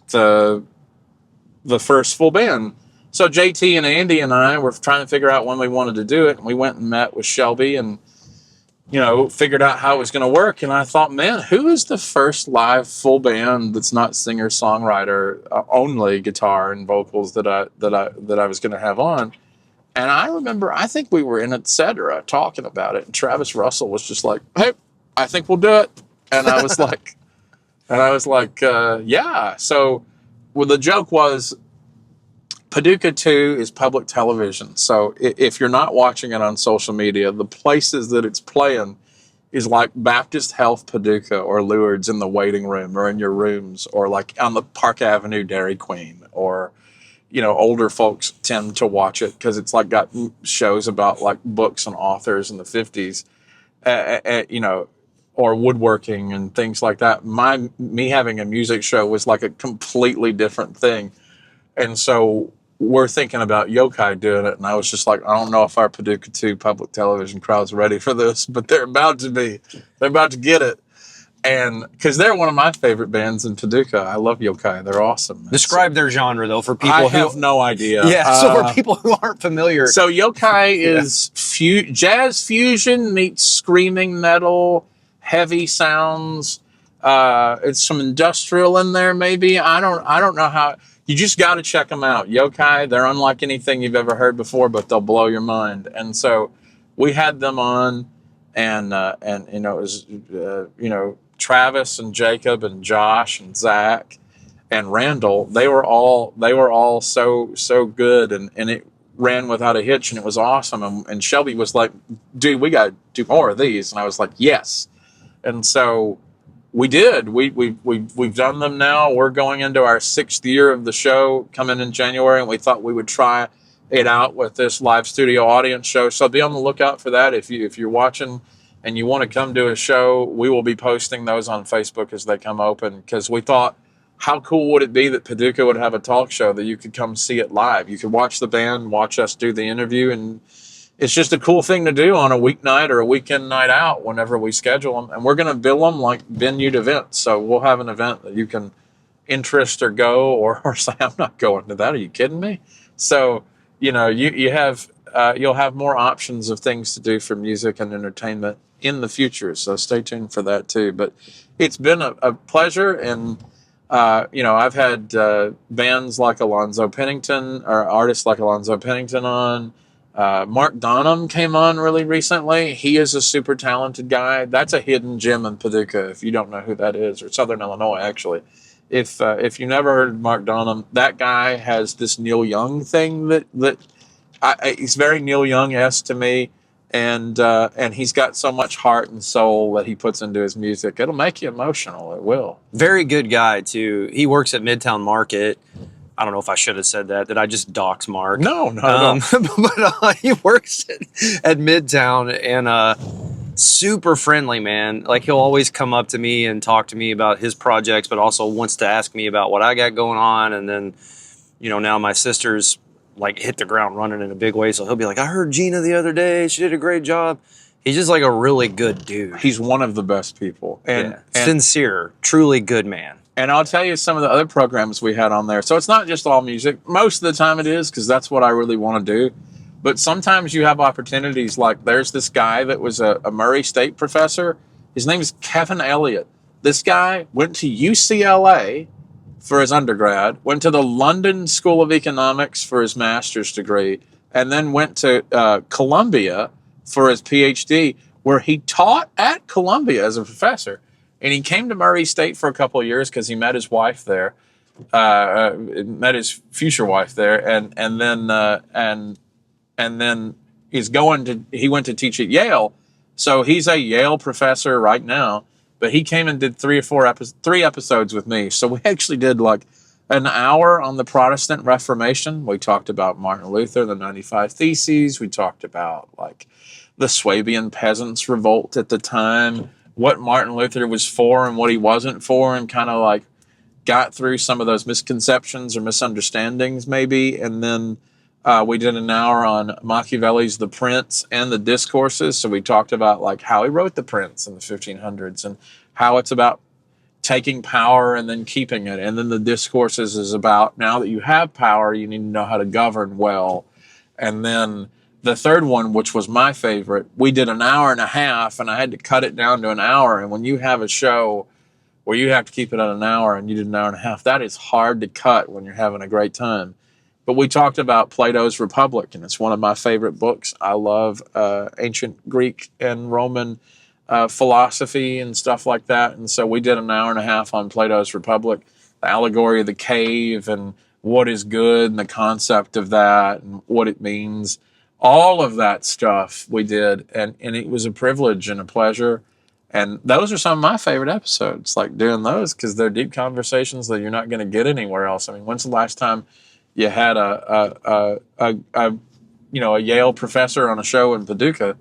the first full band. So JT and Andy and I were trying to figure out when we wanted to do it, and we went and met with Shelby and figured out how it was going to work. And I thought, man, who is the first live full band that's not singer songwriter only, guitar and vocals that I was going to have on? And I remember, I think we were in Etc. talking about it, and Travis Russell was just like, hey, I think we'll do it. And I was like, yeah. So, well, the joke was, Paducah 2 is public television. So if you're not watching it on social media, the places that it's playing is like Baptist Health Paducah or Lourdes in the waiting room or in your rooms, or like on the Park Avenue Dairy Queen, or older folks tend to watch it because it's like got shows about like books and authors in the 50s, or woodworking and things like that. Me having a music show was like a completely different thing. And so we're thinking about Yokai doing it. And I was just like, I don't know if our Paducah 2 public television crowd's ready for this, but they're about to be. They're about to get it. And because they're one of my favorite bands in Paducah. I love Yokai. They're awesome. Describe their genre, though, for people who have no idea. Yeah, so for people who aren't familiar. So Yokai is jazz fusion meets screaming metal, heavy sounds. It's some industrial in there, maybe. I don't know how. You just got to check them out. Yokai, they're unlike anything you've ever heard before, but they'll blow your mind. And so we had them on, and you know, it was you know, Travis and Jacob and Josh and Zach and Randall. They were all so good, and it ran without a hitch, and it was awesome. And Shelby was like, "Dude, we got to do more of these," and I was like, "Yes." And so we did. We've done them now. We're going into our 6th year of the show coming in January, and we thought we would try it out with this live studio audience show. So be on the lookout for that. If you're watching and you want to come to a show, we will be posting those on Facebook as they come open, because we thought, how cool would it be that Paducah would have a talk show that you could come see it live? You could watch the band, watch us do the interview, and it's just a cool thing to do on a weeknight or a weekend night out whenever we schedule them. And we're going to bill them like venued events. So we'll have an event that you can interest or go or say, I'm not going to that. Are you kidding me? So, you know, you have, you'll have more options of things to do for music and entertainment in the future. So stay tuned for that too. But it's been a pleasure. And, you know, I've had bands like Alonzo Pennington or artists like Alonzo Pennington on. Mark Donham came on really recently. He is a super talented guy. That's a hidden gem in Paducah, if you don't know who that is, or Southern Illinois, actually. If you never heard of Mark Donham, that guy has this Neil Young thing he's very Neil Young-esque to me, and he's got so much heart and soul that he puts into his music. It'll make you emotional. It will. Very good guy too. He works at Midtown Market. I don't know if I should have said that. Did I just dox Mark? No. But he works at Midtown, and super friendly, man. Like, he'll always come up to me and talk to me about his projects, but also wants to ask me about what I got going on. And then, you know, now my sister's like hit the ground running in a big way. So he'll be like, I heard Gina the other day. She did a great job. He's just like a really good dude. He's one of the best people. And sincere, truly good man. And I'll tell you some of the other programs we had on there. So it's not just all music. Most of the time it is, because that's what I really want to do. But sometimes you have opportunities, like there's this guy that was a Murray State professor. His name is Kevin Elliott. This guy went to UCLA for his undergrad, went to the London School of Economics for his master's degree, and then went to Columbia for his PhD, where he taught at Columbia as a professor. And he came to Murray State for a couple of years because he met his wife there, met his future wife there, and then he went to teach at Yale. So he's a Yale professor right now. But he came and did 3 episodes with me. So we actually did like an hour on the Protestant Reformation. We talked about Martin Luther, the 95 Theses. We talked about like the Swabian peasants' revolt at the time, what Martin Luther was for and what he wasn't for, and kind of like got through some of those misconceptions or misunderstandings maybe. And then we did an hour on Machiavelli's The Prince and the Discourses. So we talked about like how he wrote The Prince in the 1500s and how it's about taking power and then keeping it. And then the Discourses is about, now that you have power, you need to know how to govern well. And then the third one, which was my favorite, we did an hour and a half, and I had to cut it down to an hour. And when you have a show where you have to keep it at an hour and you did an hour and a half, that is hard to cut when you're having a great time. But we talked about Plato's Republic, and it's one of my favorite books. I love ancient Greek and Roman philosophy and stuff like that. And so we did an hour and a half on Plato's Republic, the allegory of the cave and what is good and the concept of that and what it means. All of that stuff we did, and it was a privilege and a pleasure. And those are some of my favorite episodes, like doing those, because they're deep conversations that you're not going to get anywhere else. I mean, when's the last time you had a Yale professor on a show in Paducah?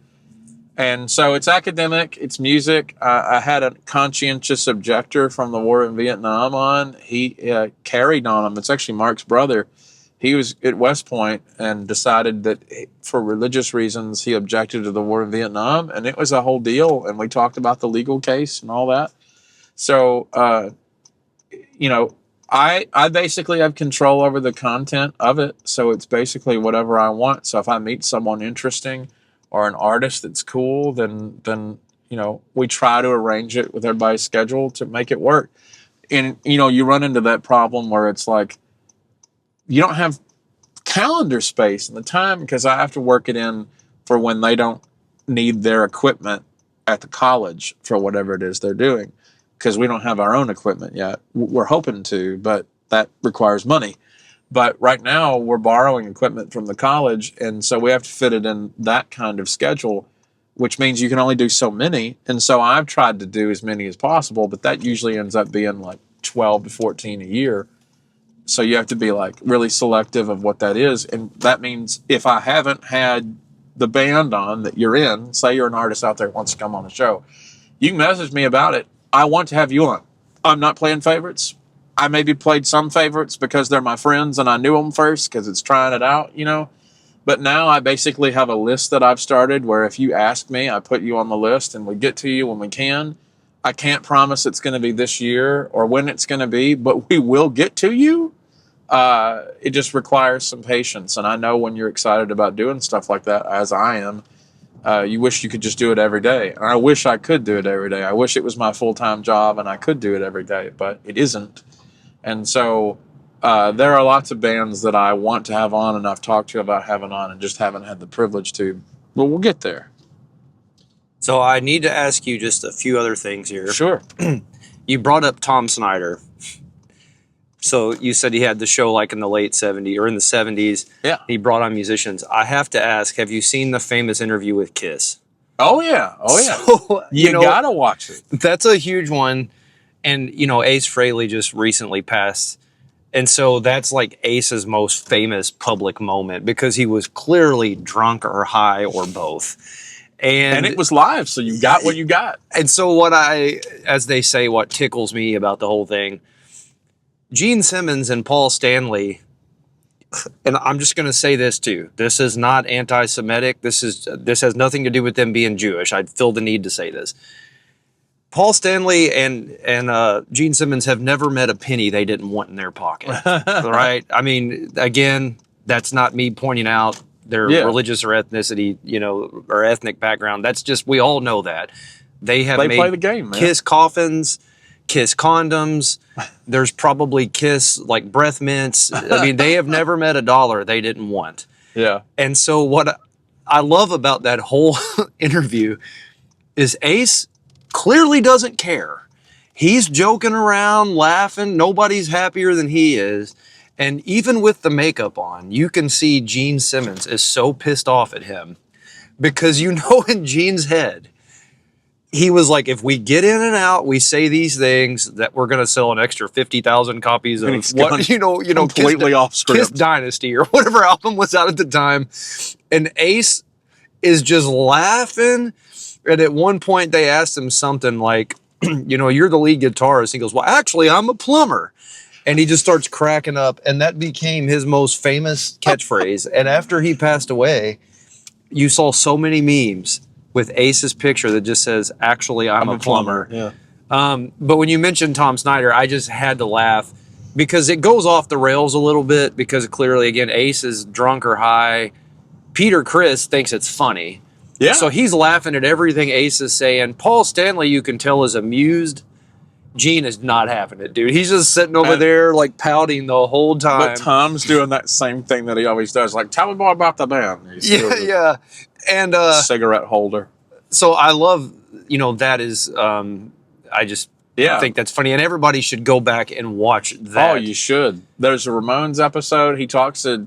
And so it's academic, it's music. I had a conscientious objector from the war in Vietnam on. He carried on him. It's actually Mark's brother. He was at West Point and decided that for religious reasons, he objected to the war in Vietnam. And it was a whole deal. And we talked about the legal case and all that. So, I basically have control over the content of it. So it's basically whatever I want. So if I meet someone interesting or an artist that's cool, then we try to arrange it with everybody's schedule to make it work. And, you run into that problem where it's like, you don't have calendar space and the time, because I have to work it in for when they don't need their equipment at the college for whatever it is they're doing, because we don't have our own equipment yet. We're hoping to, but that requires money. But right now we're borrowing equipment from the college, and so we have to fit it in that kind of schedule, which means you can only do so many. And so I've tried to do as many as possible, but that usually ends up being like 12 to 14 a year. So you have to be like really selective of what that is. And that means if I haven't had the band on that you're in, say you're an artist out there who wants to come on the show, you can message me about it. I want to have you on. I'm not playing favorites. I maybe played some favorites because they're my friends and I knew them first because it's trying it out, But now I basically have a list that I've started where if you ask me, I put you on the list and we get to you when we can. I can't promise it's going to be this year or when it's going to be, but we will get to you. It just requires some patience. And I know when you're excited about doing stuff like that, as I am, you wish you could just do it every day. And I wish I could do it every day. I wish it was my full-time job and I could do it every day, but it isn't. And so there are lots of bands that I want to have on and I've talked to you about having on and just haven't had the privilege to. But we'll get there. So I need to ask you just a few other things here. Sure. You brought up Tom Snyder. So you said he had the show like in the late 70s or in the 70s. Yeah. He brought on musicians. I have to ask, have you seen the famous interview with Kiss? Oh, yeah. Oh, yeah. So, you got to watch it. That's a huge one. And, Ace Frehley just recently passed. And so that's like Ace's most famous public moment because he was clearly drunk or high or both. And it was live, so you got what you got. And so as they say, what tickles me about the whole thing, Gene Simmons and Paul Stanley, and I'm just going to say this too. This is not anti-Semitic. This has nothing to do with them being Jewish. I feel the need to say this. Paul Stanley and Gene Simmons have never met a penny they didn't want in their pocket. Right? I mean, again, that's not me pointing out their religious or ethnicity, or ethnic background. That's just, we all know that. They play the game, man. Kiss coffins, Kiss condoms. There's probably Kiss like breath mints. I mean, they have never met a dollar they didn't want. Yeah. And so what I love about that whole interview is Ace clearly doesn't care. He's joking around, laughing. Nobody's happier than he is. And even with the makeup on, you can see Gene Simmons is so pissed off at him because in Gene's head, he was like, if we get in and out, we say these things that we're going to sell an extra 50,000 copies of what, completely off script. Kiss Dynasty or whatever album was out at the time. And Ace is just laughing. And at one point they asked him something like, you're the lead guitarist. He goes, well, actually, I'm a plumber. And he just starts cracking up. And that became his most famous catchphrase. And after he passed away, you saw so many memes with Ace's picture that just says, actually, I'm a plumber. Yeah. But when you mentioned Tom Snyder, I just had to laugh because it goes off the rails a little bit because clearly, again, Ace is drunk or high. Peter Criss thinks it's funny. Yeah. So he's laughing at everything Ace is saying. Paul Stanley, you can tell, is amused. Gene is not having it, dude. He's just sitting over there, like, pouting the whole time. But Tom's doing that same thing that he always does. Like, tell me more about the band. Yeah. And cigarette holder. So I love, that is, I just think that's funny. And everybody should go back and watch that. Oh, you should. There's a Ramones episode. He talks to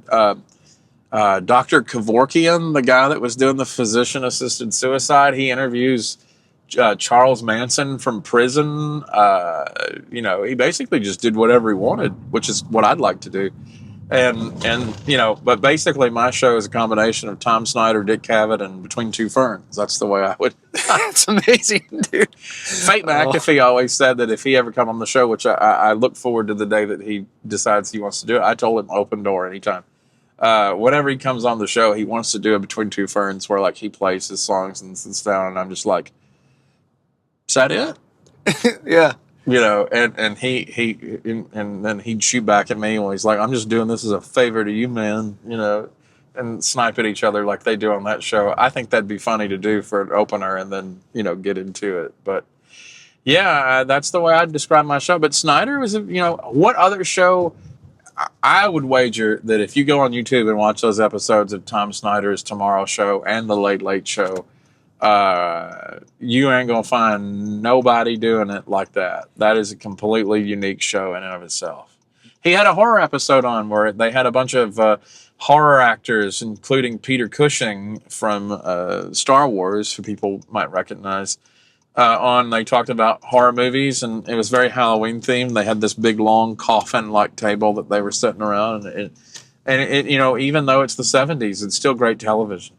Dr. Kevorkian, the guy that was doing the physician-assisted suicide. He interviews Charles Manson from prison. He basically just did whatever he wanted, which is what I'd like to do. And but basically my show is a combination of Tom Snyder, Dick Cavett, and Between Two Ferns. That's the way I would. That's amazing, dude. Fate McAfee always said that if he ever come on the show, which I look forward to the day that he decides he wants to do it. I told him open door anytime. Whenever he comes on the show, he wants to do it Between Two Ferns, where like he plays his songs and sits down, and I'm just like, is that it? Yeah. And then he'd shoot back at me when he's like, I'm just doing this as a favor to you, man. and snipe at each other like they do on that show. I think that'd be funny to do for an opener and then, get into it. But yeah, that's the way I'd describe my show. But Snyder was, what other show? I would wager that if you go on YouTube and watch those episodes of Tom Snyder's Tomorrow Show and The Late Late Show, you ain't gonna find nobody doing it like that. That is a completely unique show in and of itself. He had a horror episode on where they had a bunch of horror actors, including Peter Cushing from Star Wars, who people might recognize. They talked about horror movies, and it was very Halloween themed. They had this big long coffin like table that they were sitting around, and it even though it's the 70s, it's still great television.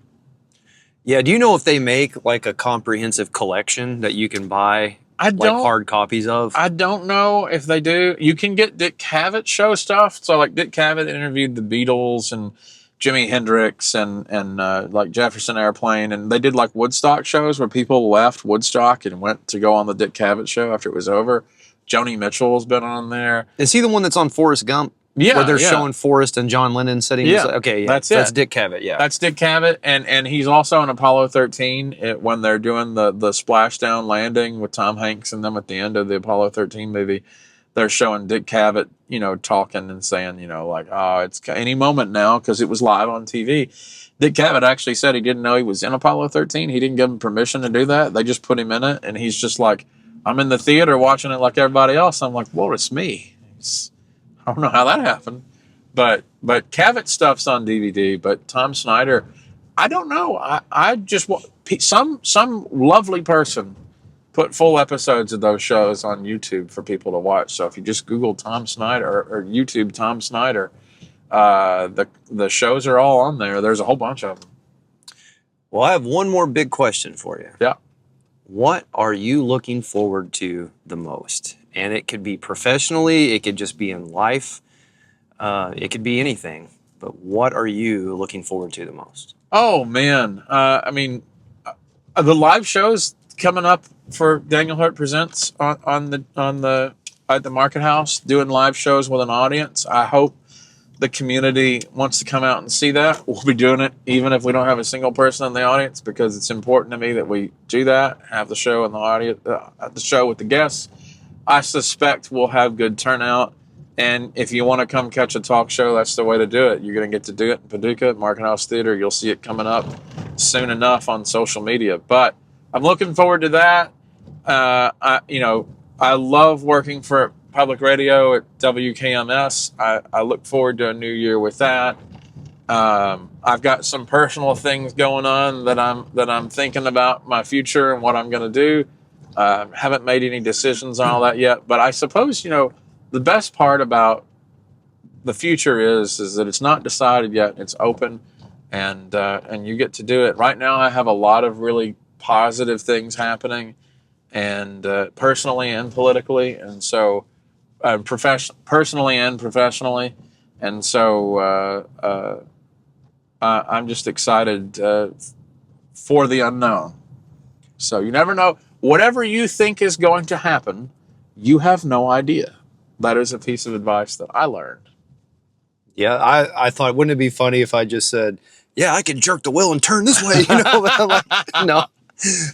Yeah, do you know if they make like a comprehensive collection that you can buy hard copies of? I don't know if they do. You can get Dick Cavett show stuff. So like Dick Cavett interviewed the Beatles and Jimi Hendrix and like Jefferson Airplane, and they did like Woodstock shows where people left Woodstock and went to go on the Dick Cavett show after it was over. Joni Mitchell's been on there. Is he the one that's on Forrest Gump? Yeah, where they're showing Forrest and John Lennon sitting. Yeah, okay, yeah, that's it. That's Dick Cavett. Yeah, that's Dick Cavett, and he's also in Apollo 13 when they're doing the splashdown landing with Tom Hanks and them at the end of the Apollo 13 movie. They're showing Dick Cavett, talking and saying, like, oh, it's any moment now because it was live on TV. Dick Cavett actually said he didn't know he was in Apollo 13. He didn't give him permission to do that. They just put him in it, and he's just like, I'm in the theater watching it like everybody else. I'm like, well, it's me. I don't know how that happened, but Cavett stuff's on DVD. But Tom Snyder, I don't know. I just some lovely person put full episodes of those shows on YouTube for people to watch. So if you just Google Tom Snyder or YouTube Tom Snyder, the shows are all on there. There's a whole bunch of them. Well, I have one more big question for you. Yeah. What are you looking forward to the most? And it could be professionally, it could just be in life, it could be anything. But what are you looking forward to the most? Oh man, the live shows coming up for Daniel Hurt Presents at the Market House, doing live shows with an audience. I hope the community wants to come out and see that. We'll be doing it even if we don't have a single person in the audience, because it's important to me that we do that, have the show in the audience, the show with the guests. I suspect we'll have good turnout, and if you want to come catch a talk show, that's the way to do it. You're going to get to do it in Paducah at Market House Theater. You'll see it coming up soon enough on social media, but I'm looking forward to that. I love working for public radio at WKMS. I look forward to a new year with that. I've got some personal things going on that I'm thinking about my future and what I'm going to do. Haven't made any decisions on all that yet, but I suppose the best part about the future is that it's not decided yet. It's open, and you get to do it. Right now, I have a lot of really positive things happening, and personally and politically, and so personally and professionally, and so I'm just excited for the unknown. So you never know. Whatever you think is going to happen, you have no idea. That is a piece of advice that I learned. Yeah, I thought, wouldn't it be funny if I just said, yeah, I can jerk the wheel and turn this way, But I'm like, no,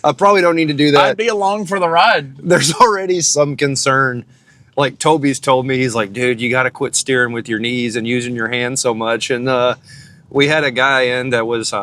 I probably don't need to do that. I'd be along for the ride. There's already some concern. Like Toby's told me, he's like, dude, you got to quit steering with your knees and using your hands so much. And we had a guy in that was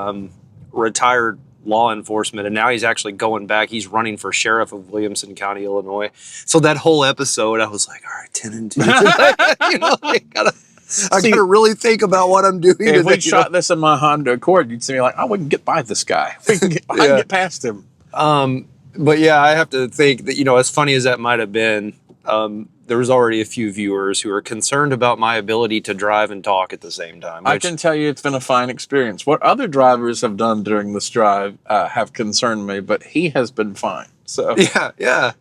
retired law enforcement, and now he's actually going back. He's running for sheriff of Williamson County, Illinois. So that whole episode, I was like, all right, 10 and 2. I gotta really think about what I'm doing. If we shot this in my Honda Accord, you'd see me like, we can get by this guy. I can get past him. But yeah, I have to think that, as funny as that might have been, there was already a few viewers who are concerned about my ability to drive and talk at the same time. I can tell you it's been a fine experience. What other drivers have done during this drive have concerned me, but he has been fine. So Yeah.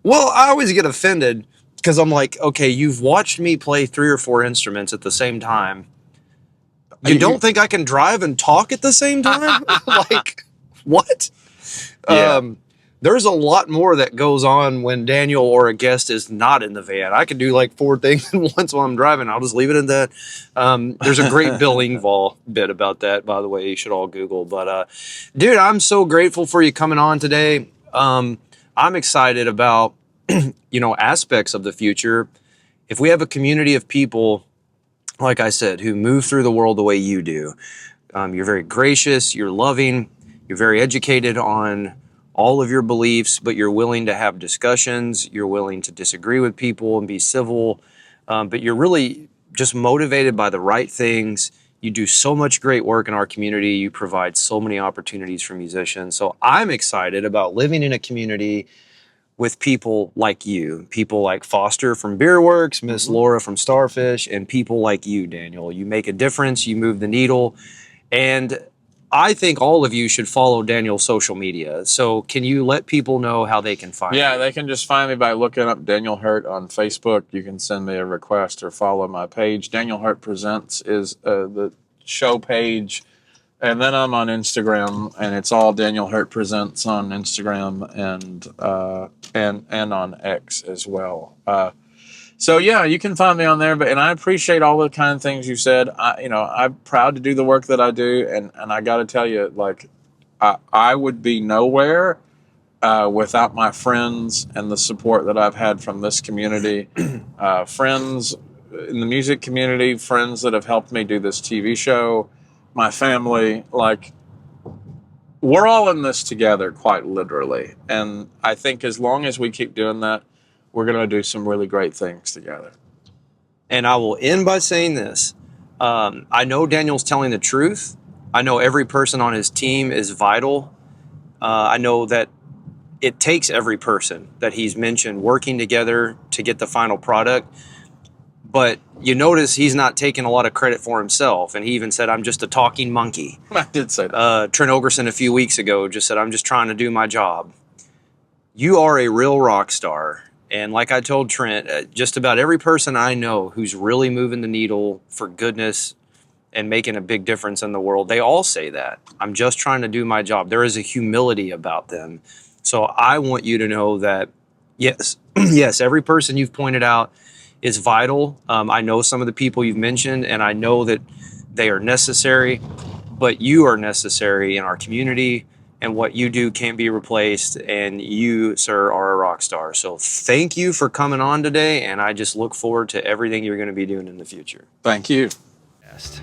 Well, I always get offended because I'm like, okay, you've watched me play 3 or 4 instruments at the same time. You don't think I can drive and talk at the same time? Like, what? Yeah. there's a lot more that goes on when Daniel or a guest is not in the van. I can do like 4 things at once while I'm driving. I'll just leave it at that. There's a great Bill Engvall bit about that, by the way, you should all Google. But dude, I'm so grateful for you coming on today. I'm excited about, aspects of the future. If we have a community of people, like I said, who move through the world the way you do, you're very gracious, you're loving, you're very educated on all of your beliefs, but you're willing to have discussions, you're willing to disagree with people and be civil, but you're really just motivated by the right things. You do so much great work in our community. You provide so many opportunities for musicians. So I'm excited about living in a community with people like you, people like Foster from Beerworks, Miss Laura from Starfish, and people like you, Daniel. You make a difference, you move the needle, and I think all of you should follow Daniel's social media. So can you let people know how they can find you? Yeah, they can just find me by looking up Daniel Hurt on Facebook. You can send me a request or follow my page. Daniel Hurt Presents is the show page. And then I'm on Instagram, and it's all Daniel Hurt Presents on Instagram and on X as well. So yeah, you can find me on there, and I appreciate all the kind of things you said. I'm proud to do the work that I do, and I got to tell you, like, I would be nowhere without my friends and the support that I've had from this community, friends in the music community, friends that have helped me do this TV show, my family. Like, we're all in this together, quite literally, and I think as long as we keep doing that, we're going to do some really great things together. And I will end by saying this. I know Daniel's telling the truth. I know every person on his team is vital. I know that it takes every person that he's mentioned working together to get the final product. But you notice he's not taking a lot of credit for himself. And he even said, I'm just a talking monkey. I did say that. Trent Ogerson a few weeks ago just said, I'm just trying to do my job. You are a real rock star. And like I told Trent, just about every person I know who's really moving the needle for goodness and making a big difference in the world, they all say that. I'm just trying to do my job. There is a humility about them. So I want you to know that, yes, yes, every person you've pointed out is vital. I know some of the people you've mentioned, and I know that they are necessary, but you are necessary in our community. And what you do can't be replaced. And you, sir, are a rock star. So thank you for coming on today. And I just look forward to everything you're going to be doing in the future. Thank you. Best.